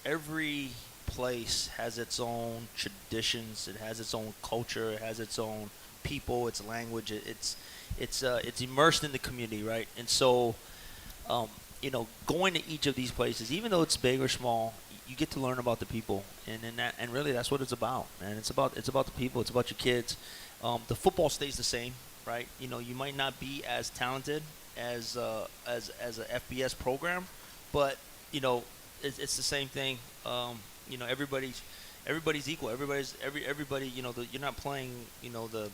every place has its own traditions, it has its own culture, it has its own people, its language, it's immersed in the community, right? And so, going to each of these places, even though it's big or small, you get to learn about the people, and really that's what it's about, man. It's about the people, it's about your kids. The football stays the same, right? You might not be as talented as a FBS program, but it's the same thing. Everybody's equal. Everybody. You're not playing the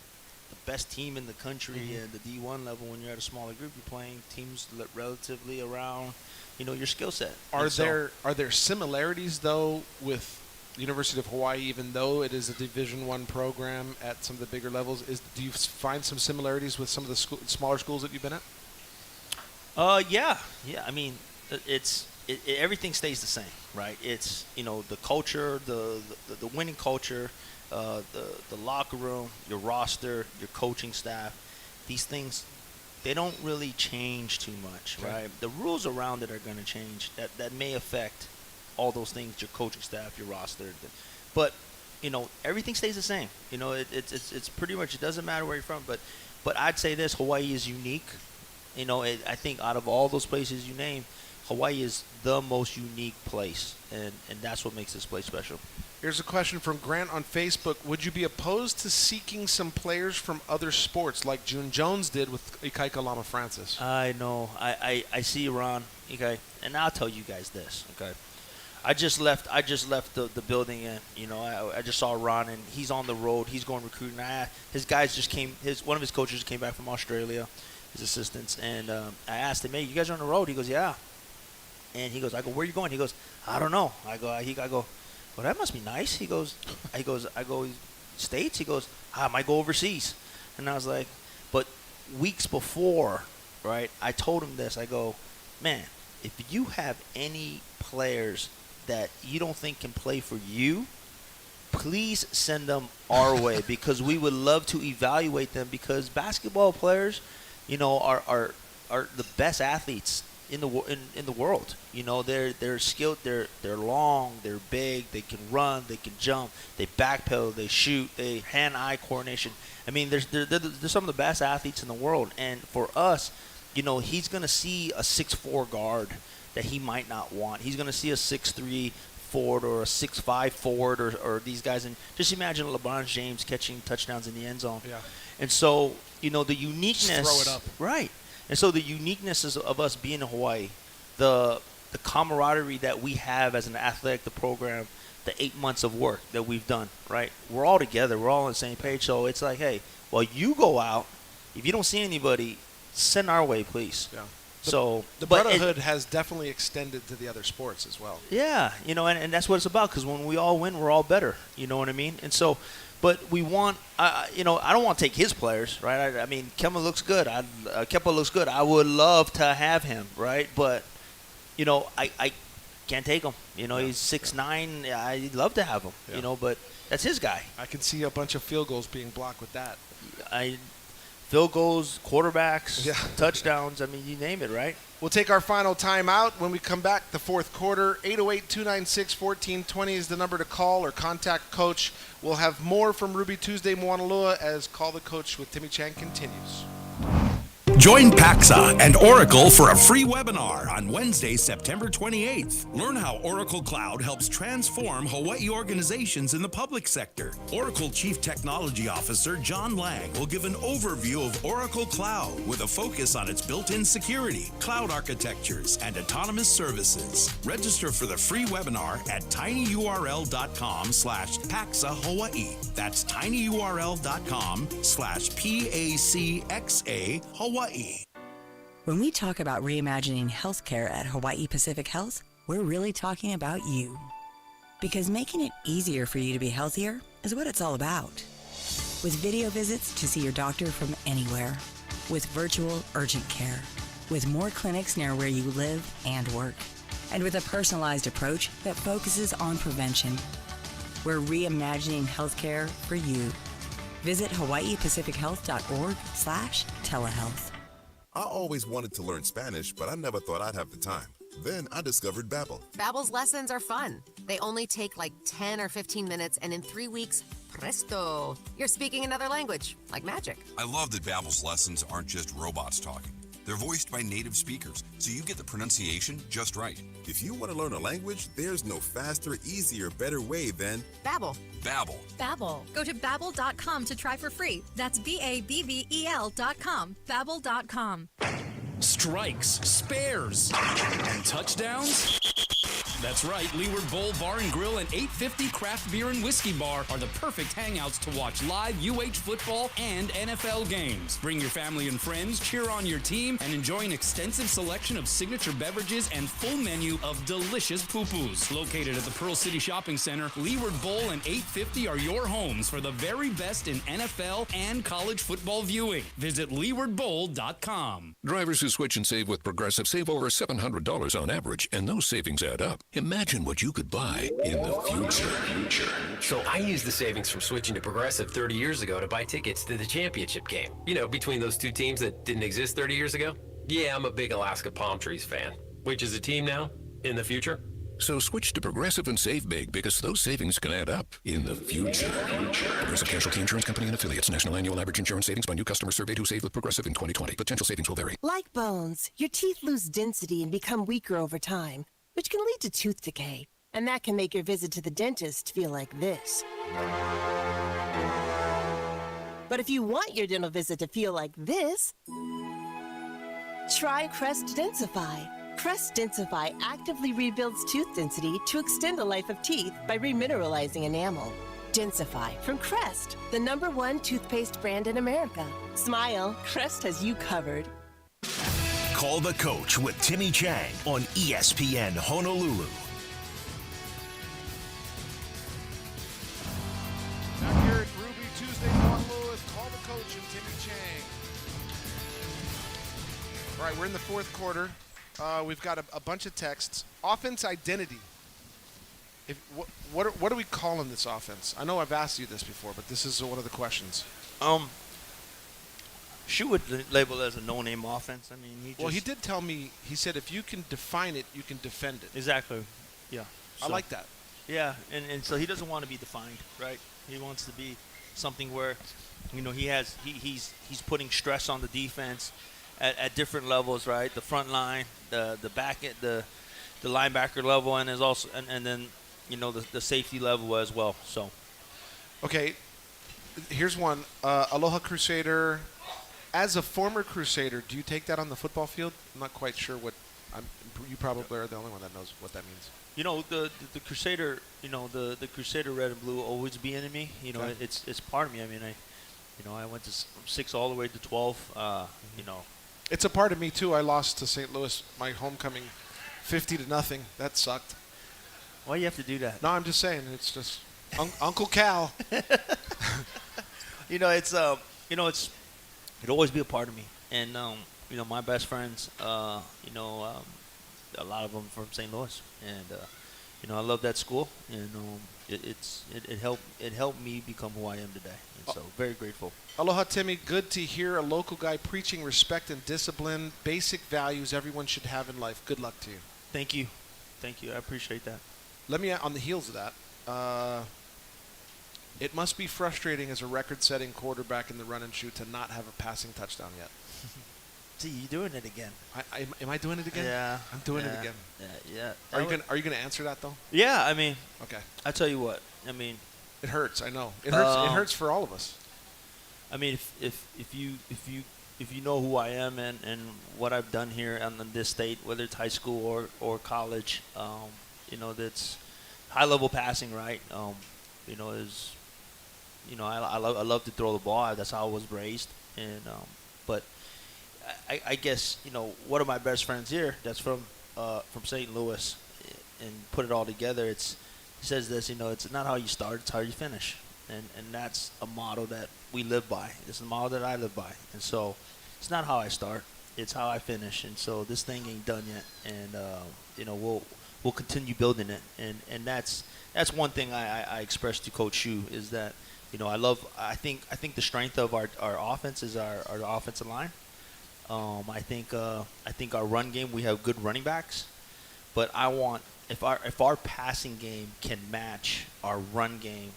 best team in the country and the D1 level when you're at a smaller group. You're playing teams relatively around your skill set. Are there similarities though with the University of Hawaii, even though it is a Division I program at some of the bigger levels? Do you find some similarities with some of the smaller schools that you've been at? Yeah. I mean, everything stays the same, right? It's the culture, the winning culture, the locker room, your roster, your coaching staff. These things, they don't really change too much, right? The rules around it are going to change. That may affect all those things, your coaching staff, your roster, but everything stays the same. It's pretty much, it doesn't matter where you're from. But I'd say this: Hawaii is unique. I think out of all those places you name, Hawaii is the most unique place, and that's what makes this place special. Here's a question from Grant on Facebook. Would you be opposed to seeking some players from other sports like June Jones did with Ikaika Lama Francis? I know. I see Ron. Okay, and I'll tell you guys this. Okay, I just left the building, and I just saw Ron, and he's on the road. He's going recruiting. His guys just came. One of his coaches came back from Australia, his assistants, and I asked him, "Hey, you guys are on the road?" He goes, "Yeah." And he goes, I go, "Where are you going?" He goes, "I don't know." I go, "Well, that must be nice." He goes, I go, "States?" He goes, "I might go overseas." And I was like, but weeks before, right, I told him this. I go, "Man, if you have any players that you don't think can play for you, please send them our way, because we would love to evaluate them, because basketball players, are the best athletes in the world. They're skilled, they're long, they're big, they can run, they can jump, they backpedal, they shoot, they hand-eye coordination. I mean, they're some of the best athletes in the world. And for us, he's going to see a 6'4" guard that he might not want. He's going to see a 6'3" forward or a 6'5" forward or these guys. And just imagine LeBron James catching touchdowns in the end zone. Yeah. And so, the uniqueness. Just throw it up. Right. And so the uniqueness of us being in Hawaii, the camaraderie that we have as an athletic program, the 8 months of work that we've done, right? We're all together. We're all on the same page. So it's like, hey, well, you go out. If you don't see anybody, send our way, please. Yeah. The brotherhood has definitely extended to the other sports as well. Yeah, and that's what it's about, because when we all win, we're all better. You know what I mean? And so But we want, you know, I don't want to take his players, right? I mean, Kepa looks good. Kepa looks good. I would love to have him, right? But, you know, I can't take him. You know, he's 6'9". I'd love to have him, you know, but that's his guy. I can see a bunch of field goals being blocked with that. Field goals, quarterbacks, touchdowns. I mean, you name it, right? We'll take our final timeout. When we come back, the fourth quarter, 808-296-1420 is the number to call or contact Coach. We'll have more from Ruby Tuesday Moanalua as Call the Coach with Timmy Chang continues. Join Pacxa and Oracle for a free webinar on Wednesday, September 28th. Learn how Oracle Cloud helps transform Hawaii organizations in the public sector. Oracle Chief Technology Officer John Lang will give an overview of Oracle Cloud with a focus on its built-in security, cloud architectures, and autonomous services. Register for the free webinar at tinyurl.com/Pacxa Hawaii. That's tinyurl.com/PACXA Hawaii. When we talk about reimagining healthcare at Hawaii Pacific Health, we're really talking about you. Because making it easier for you to be healthier is what it's all about. With video visits to see your doctor from anywhere. With virtual urgent care. With more clinics near where you live and work. And with a personalized approach that focuses on prevention. We're reimagining healthcare for you. Visit hawaiipacifichealth.org/telehealth. I always wanted to learn Spanish, but I never thought I'd have the time. Then I discovered Babbel. Babbel's lessons are fun. They only take like 10 or 15 minutes, and in 3 weeks, presto, you're speaking another language, like magic. I love that Babbel's lessons aren't just robots talking. They're voiced by native speakers, so you get the pronunciation just right. If you want to learn a language, there's no faster, easier, better way than Babbel. Babbel. Babbel. Go to babbel.com to try for free. That's BABBEL.com. Babbel.com. Strikes, spares, and touchdowns? That's right, Leeward Bowl Bar and Grill and 850 Craft Beer and Whiskey Bar are the perfect hangouts to watch live UH football and NFL games. Bring your family and friends, cheer on your team, and enjoy an extensive selection of signature beverages and full menu of delicious poo-poos. Located at the Pearl City Shopping Center, Leeward Bowl and 850 are your homes for the very best in NFL and college football viewing. Visit leewardbowl.com. Drivers who switch and save with Progressive save over $700 on average, and those savings add up. Imagine what you could buy in the future. So I used the savings from switching to Progressive 30 years ago to buy tickets to the championship game. You know, between those two teams that didn't exist 30 years ago. Yeah, I'm a big Alaska Palm Trees fan. Which is a team now in the future. So switch to Progressive and save big, because those savings can add up in the future. Progressive Casualty Insurance Company and affiliates. National annual average insurance savings by new customers surveyed who saved with Progressive in 2020. Potential savings will vary. Like bones, your teeth lose density and become weaker over time, which can lead to tooth decay. And that can make your visit to the dentist feel like this. But if you want your dental visit to feel like this, try Crest Densify. Crest Densify actively rebuilds tooth density to extend the life of teeth by remineralizing enamel. Densify from Crest, the #1 toothpaste brand in America. Smile, Crest has you covered. Call the Coach with Timmy Chang on ESPN Honolulu. Back here at Ruby Tuesday, Moanalua, Call the Coach and Timmy Chang. All right, we're in the fourth quarter. We've got a bunch of texts. Offense identity. What are we calling this offense? I know I've asked you this before, but this is one of the questions. Shu would label it as a no-name offense. I mean, he did tell me, he said if you can define it, you can defend it. Exactly. Yeah. I like that. Yeah, and so he doesn't want to be defined, right? He wants to be something where, you know, he's putting stress on the defense at different levels, right? The front line, the back end, the linebacker level, and is also and then, you know, the safety level as well. So, okay, here's one. Aloha Crusader. As a former Crusader, do you take that on the football field? I'm not quite sure what. You probably are the only one that knows what that means. You know, the Crusader. You know, the Crusader red and blue will always be in me. You know, Okay. it's part of me. I mean, I went from 6 all the way to 12. You know, it's a part of me too. I lost to St. Louis my homecoming, 50-0. That sucked. Why you have to do that? No, I'm just saying. It's just Uncle Cal. it'll always be a part of me. And my best friends, a lot of them from St. Louis, and I love that school, and it helped me become who I am today, and so very grateful. Aloha, Timmy. Good to hear a local guy preaching respect and discipline, basic values everyone should have in life. Good luck to you. Thank you. I appreciate that. Let me, on the heels of that, it must be frustrating as a record-setting quarterback in the run and shoot to not have a passing touchdown yet. See, you're doing it again. Am I doing it again? Yeah. I'm doing it again. Yeah. Are you gonna answer that though? Yeah, I mean. Okay. I tell you what. I mean. It hurts. I know. It hurts. It hurts for all of us. I mean, if you know who I am and what I've done here in this state, whether it's high school or college, that's high level passing, right? I love to throw the ball. That's how I was raised, and but I guess one of my best friends here that's from St. Louis, and put it all together. He says this, it's not how you start, it's how you finish, and that's a motto that we live by. It's a motto that I live by, and so it's not how I start, it's how I finish, and so this thing ain't done yet, and we'll continue building it, and that's one thing I expressed to Coach Shu is that I think the strength of our offense is our offensive line. I think our run game, we have good running backs, but I want if our passing game can match our run game,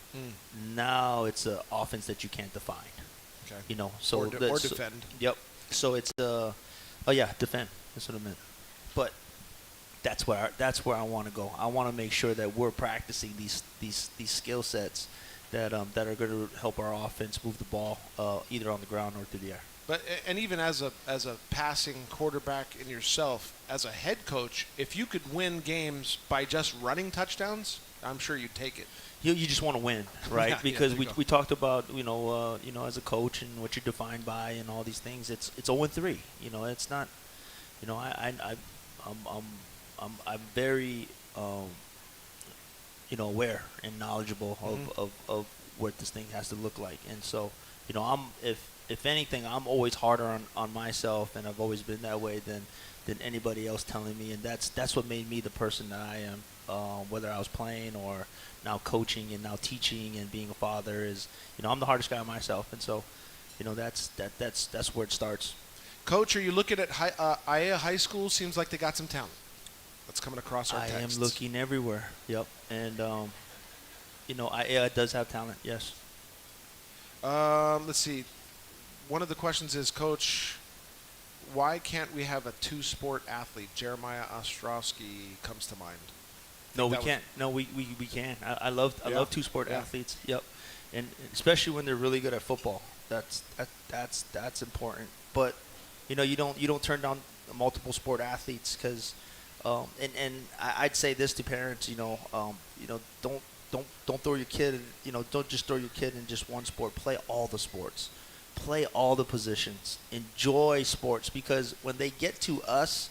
now it's an offense that you can't define. Okay. So or defend. Yep. So it's defend. That's what I meant. But that's where I want to go. I want to make sure that we're practicing these skill sets that are going to help our offense move the ball either on the ground or through the air. And even as a passing quarterback in yourself, as a head coach, if you could win games by just running touchdowns, I'm sure you'd take it. You just want to win, right? Yeah, because we talked about as a coach and what you're defined by and all these things. It's 0-3. It's not. I'm very aware and knowledgeable of what this thing has to look like, and so if anything, I'm always harder on myself, and I've always been that way than anybody else telling me, and that's what made me the person that I am. Whether I was playing or now coaching and now teaching and being a father is, I'm the hardest guy on myself, and so, that's where it starts. Coach, are you looking at IBEW High School? Seems like they got some talent. That's coming across our texts. I am looking everywhere. Yep, and IBEW does have talent. Yes. Let's see. One of the questions is, Coach, why can't we have a two-sport athlete? Jeremiah Ostrowski comes to mind. No, we can't. No, we can. I love two-sport athletes. Yep, and especially when they're really good at football. That's important. But you don't turn down multiple sport athletes because and I'd say this to parents. Don't throw your kid. Don't just throw your kid in just one sport. Play all the sports. Play all the positions. Enjoy sports, because when they get to us,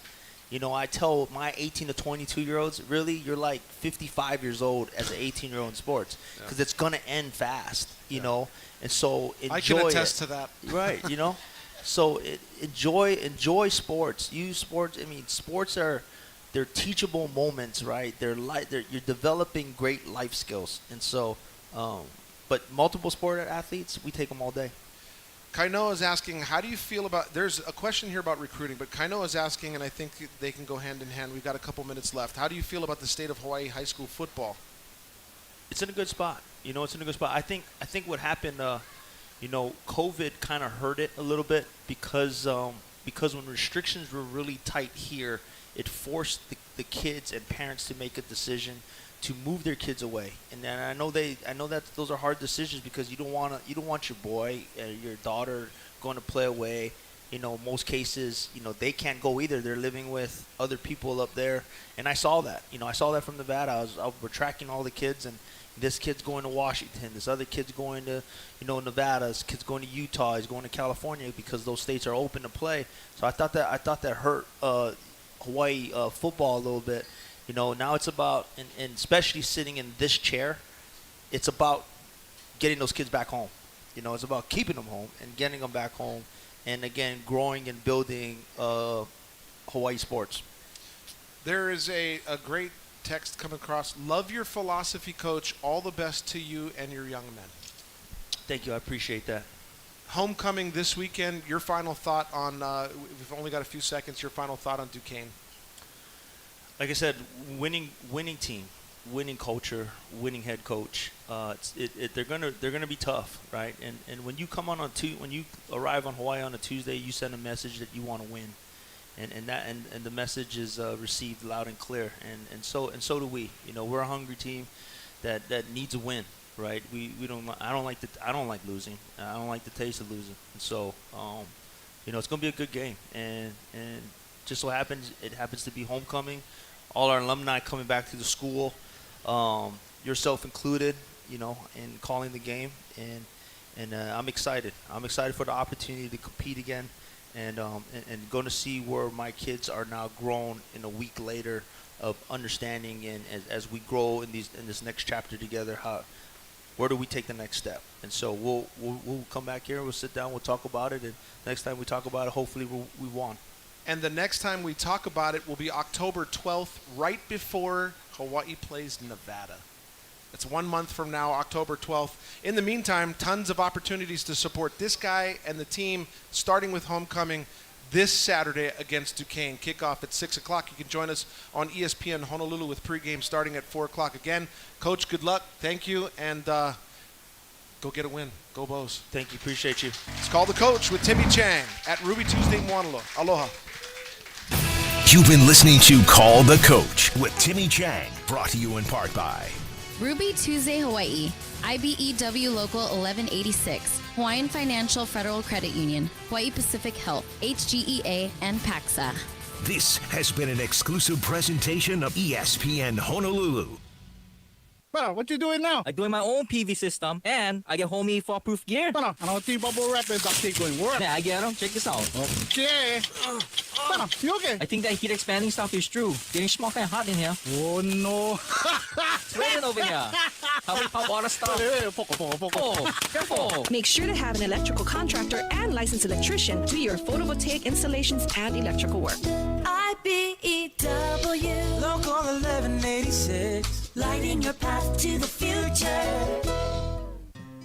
I tell my 18 to 22-year-olds, really, you're like 55 years old as an 18-year-old in sports, because it's going to end fast, and so enjoy I can attest to that. Right, So enjoy sports. Use sports. I mean, sports they're teachable moments, right? You're developing great life skills, and so, but multiple sport athletes, we take them all day. Kainoa is asking, how do you feel about, there's a question here about recruiting, but Kainoa is asking, and I think they can go hand in hand. We've got a couple minutes left. How do you feel about the state of Hawaii high school football? It's in a good spot. It's in a good spot. I think what happened, COVID kind of hurt it a little bit because when restrictions were really tight here, it forced the kids and parents to make a decision to move their kids away, and then I know that those are hard decisions, because you don't want your boy, your daughter going to play away. Most cases, they can't go either. They're living with other people up there, and I saw that. I saw that from Nevada. We're tracking all the kids, and this kid's going to Washington. This other kid's going to, Nevada. This kid's going to Utah. He's going to California, because those states are open to play. So I thought that hurt Hawaii football a little bit. Now it's about, and especially sitting in this chair, it's about getting those kids back home. You know, it's about keeping them home and getting them back home, and again, growing and building Hawaii sports. There is a great text come across. Love your philosophy, Coach. All the best to you and your young men. Thank you. I appreciate that. Homecoming this weekend. Your final thought on, we've only got a few seconds, your final thought on Duquesne. Like I said, winning team, winning culture, winning head coach. They're gonna be tough, right? And when you come on when you arrive on Hawaii on a Tuesday, you send a message that you want to win, and the message is received loud and clear. And so do we. You know, we're a hungry team that needs a win, right? I don't like losing. I don't like the taste of losing. And so you know, it's gonna be a good game. And just so happens it happens to be homecoming. All our alumni coming back to the school, yourself included, you know, in calling the game, and I'm excited. I'm excited for the opportunity to compete again, and going to see where my kids are now grown in a week later of understanding, and as we grow in this next chapter together, where do we take the next step? And so we'll come back here, we'll sit down, we'll talk about it, and next time we talk about it, hopefully we won. And the next time we talk about it will be October 12th, right before Hawaii plays Nevada. It's 1 month from now, October 12th. In the meantime, tons of opportunities to support this guy and the team, starting with homecoming this Saturday against Duquesne. Kickoff at 6 o'clock. You can join us on ESPN Honolulu with pregame starting at 4 o'clock. Again, Coach, good luck. Thank you. And go get a win. Go Bows. Thank you. Appreciate you. It's Call the Coach with Timmy Chang at Ruby Tuesday, Moanalua. Aloha. You've been listening to Call the Coach with Timmy Chang, brought to you in part by Ruby Tuesday, Hawaii, IBEW Local 1186, Hawaiian Financial Federal Credit Union, Hawaii Pacific Health, HGEA, and Pacxa. This has been an exclusive presentation of ESPN Honolulu. Well, what you doing now? I'm doing my own PV system, and I get homie fall-proof gear. Ano, bubble wrap and duct tape going work. Yeah, I get them. Check this out. Okay. You okay? I think that heat expanding stuff is true. Getting small and hot in here. Oh, no. It's raining over here. How we pop water stuff? Oh, careful. Make sure to have an electrical contractor and licensed electrician do your photovoltaic installations and electrical work. IBEW Local 1186, lighting your path to the future.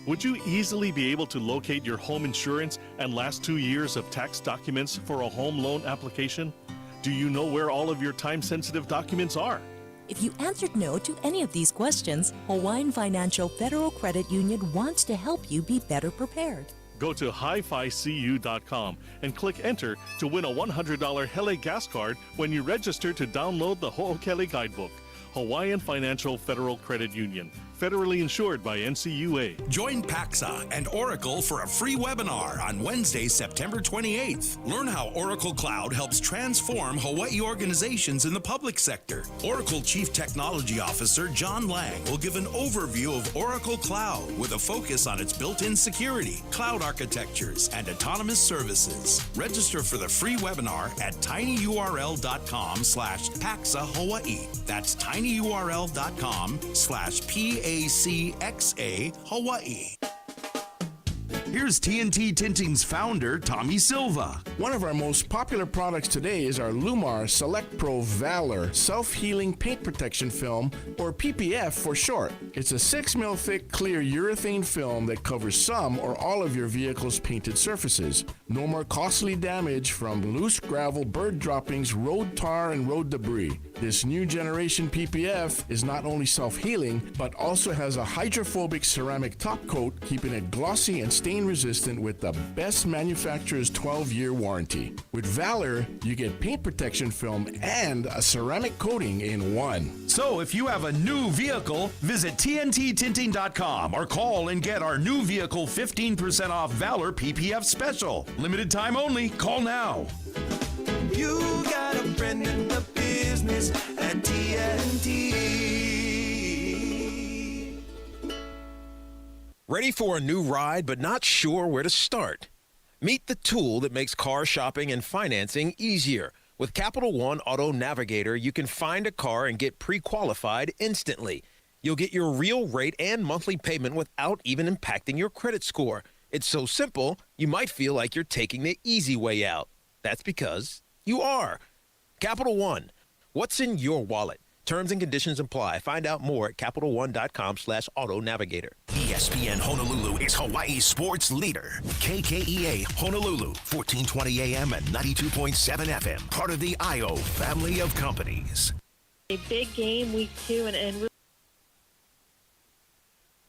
Would you easily be able to locate your home insurance and last 2 years of tax documents for a home loan application? Do you know where all of your time-sensitive documents are? If you answered no to any of these questions, Hawaiian Financial Federal Credit Union wants to help you be better prepared. Go to hificu.com and click Enter to win a $100 Hele gas card when you register to download the Ho'okele Guidebook. Hawaiian Financial Federal Credit Union, federally insured by NCUA. Join Pacxa and Oracle for a free webinar on Wednesday, September 28th. Learn how Oracle Cloud helps transform Hawaii organizations in the public sector. Oracle Chief Technology Officer John Lang will give an overview of Oracle Cloud with a focus on its built-in security, cloud architectures, and autonomous services. Register for the free webinar at tinyurl.com/Pacxa Hawaii. That's tinyurl.com/PACXA Hawaii. Here's TNT Tinting's founder, Tommy Silva. One of our most popular products today is our Lumar Select Pro Valor Self-Healing Paint Protection Film, or PPF for short. It's a 6 mil thick clear urethane film that covers some or all of your vehicle's painted surfaces. No more costly damage from loose gravel, bird droppings, road tar, and road debris. This new generation PPF is not only self-healing, but also has a hydrophobic ceramic top coat, keeping it glossy and stain-resistant with the best manufacturer's 12-year warranty. With Valor, you get paint protection film and a ceramic coating in one. So if you have a new vehicle, visit TNTTinting.com or call and get our new vehicle 15% off Valor PPF special. Limited time only. Call now. You got a friend in the business at TNT. Ready for a new ride but not sure where to start? Meet the tool that makes car shopping and financing easier. With Capital One Auto Navigator, you can find a car and get pre-qualified instantly. You'll get your real rate and monthly payment without even impacting your credit score. It's so simple, you might feel like you're taking the easy way out. That's because you are. Capital One. What's in your wallet? Terms and conditions apply. Find out more at CapitalOne.com/auto navigator. ESPN Honolulu is Hawaii's sports leader. KKEA Honolulu, 1420 AM and 92.7 FM. Part of the IO family of companies. A big game week 2 and